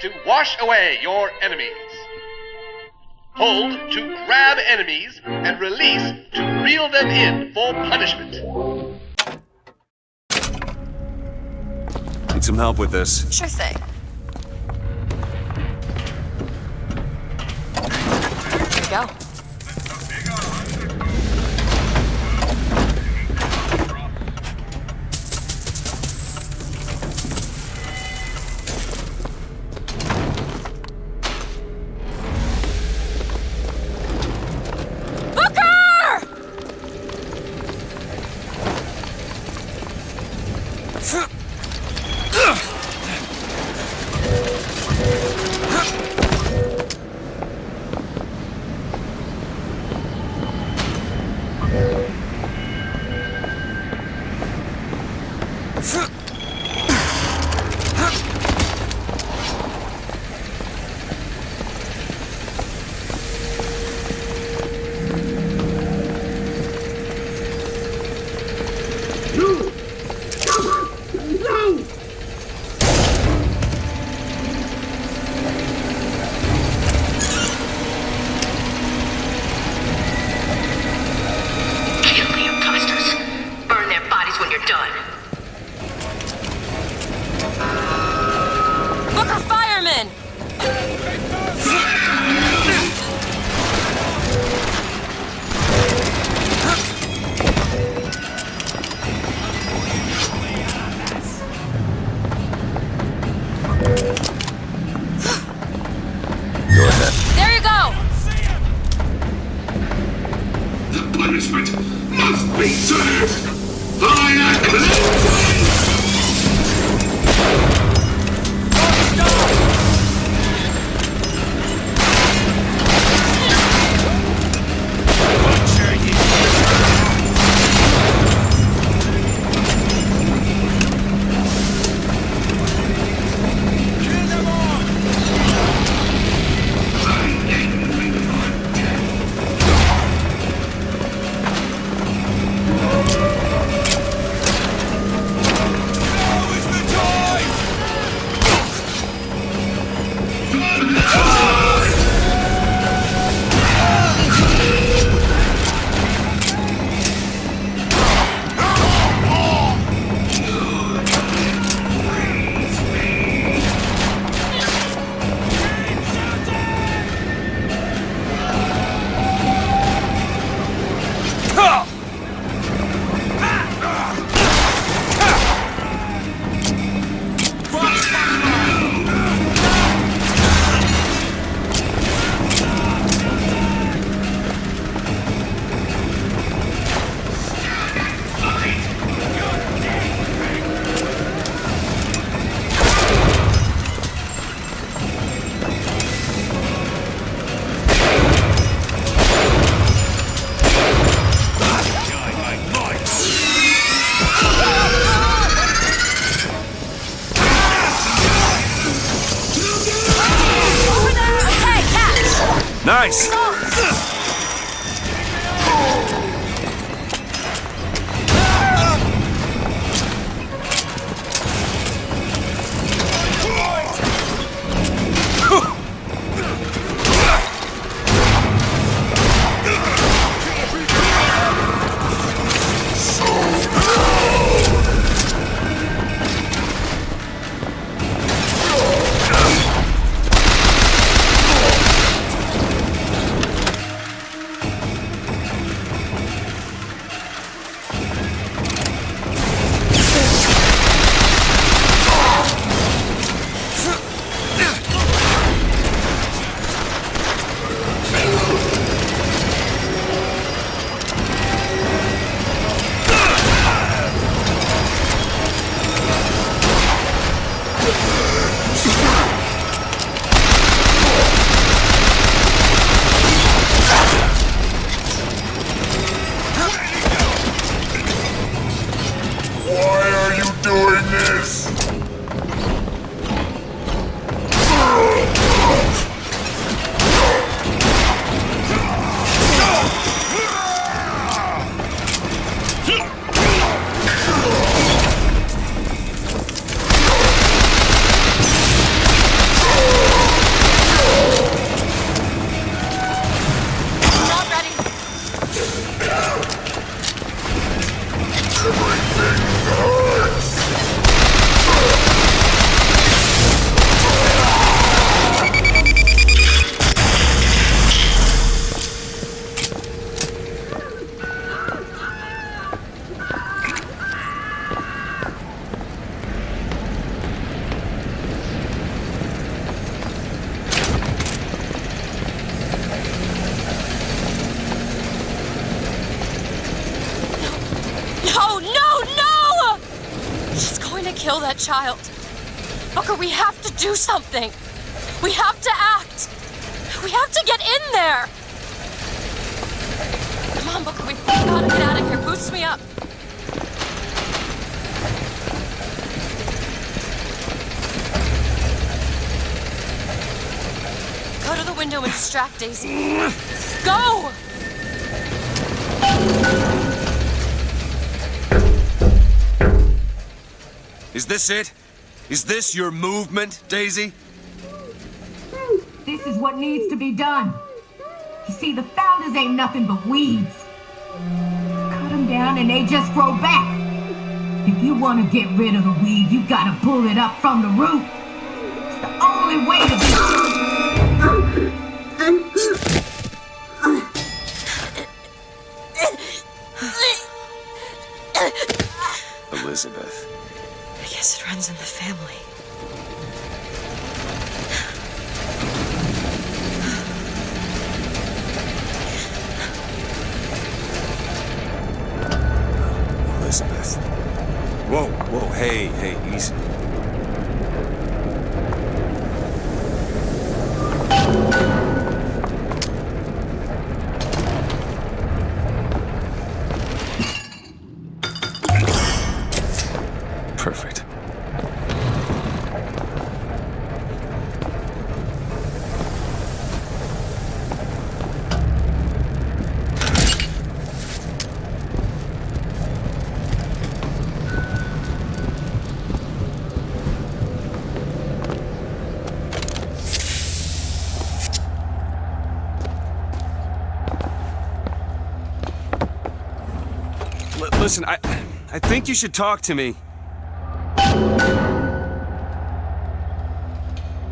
to wash away your enemies. Hold to grab enemies and release to reel them in for punishment. Need some help with this. Sure thing. Here we go. Nice! that child. Booker, we have to do something. We have to act. We have to get in there. Come on, Booker, we've got to get out of here. Boost me up. Go to the window and distract Daisy. Go! Is this it? Is this your movement, Daisy? This is what needs to be done. You see, the founders ain't nothing but weeds. Cut them down and they just grow back. If you want to get rid of the weed, you gotta pull it up from the root. It's the only way to be... Elizabeth. I guess it runs in the family. Elizabeth. Whoa, whoa, hey, easy. Perfect. Listen, I think you should talk to me.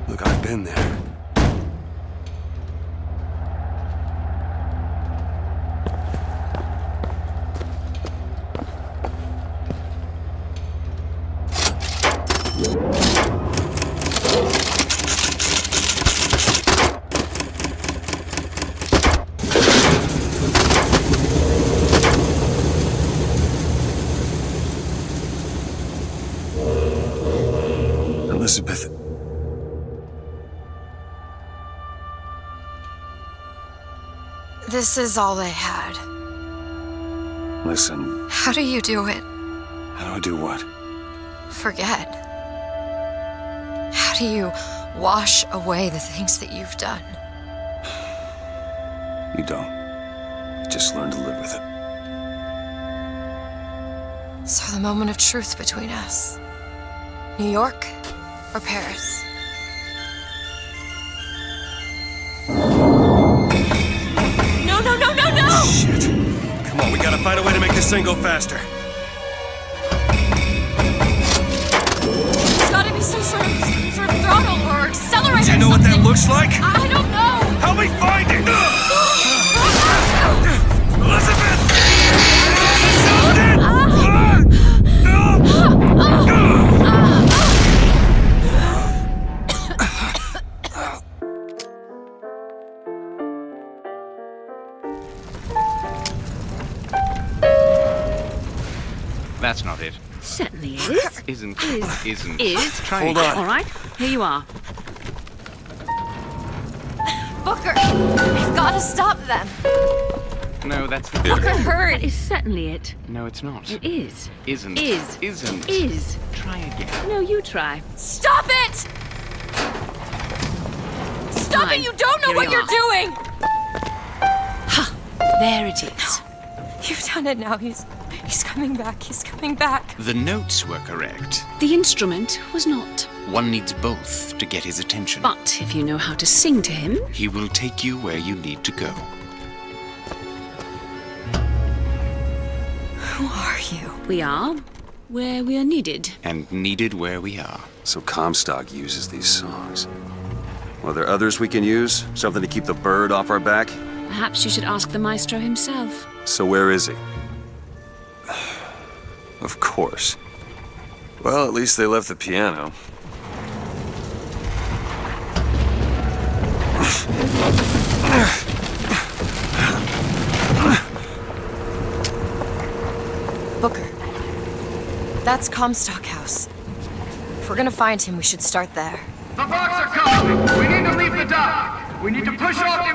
Look, I've been there. Elizabeth. This is all they had. Listen. How do you do it? How do I do what? Forget. How do you wash away the things that you've done? You don't. You just learn to live with it. So the moment of truth between us. New York or Paris? No! Shit. Come on, we gotta find a way to make this thing go faster. There's gotta be some sort of throttle or accelerator. Do you know what that looks like? I don't know. Help me find it! Elizabeth! That's not it. Certainly is. Isn't. Try Hold again. on. All right, here you are. Booker, we've got to stop them. No, that's not Booker, it. hurry. That is certainly it. No, it's not. It is. Isn't. Is. Isn't. Is. Try again. No, you try. Stop it! Stop Fine. it! You don't know Here what you you're are. doing! Ha! There it is. You've done it now. He's coming back. He's coming back. The notes were correct. The instrument was not. One needs both to get his attention. But if you know how to sing to him... He will take you where you need to go. Who are you? We are where we are needed. And needed where we are. So Comstock uses these songs. Well, there others we can use? Something to keep the bird off our back? Perhaps you should ask the maestro himself. So where is he? Of course. Well, at least they left the piano. Booker. That's Comstock House. we're gonna find him, we should start there. The Vox are coming! We need to leave the dock! We need to push off the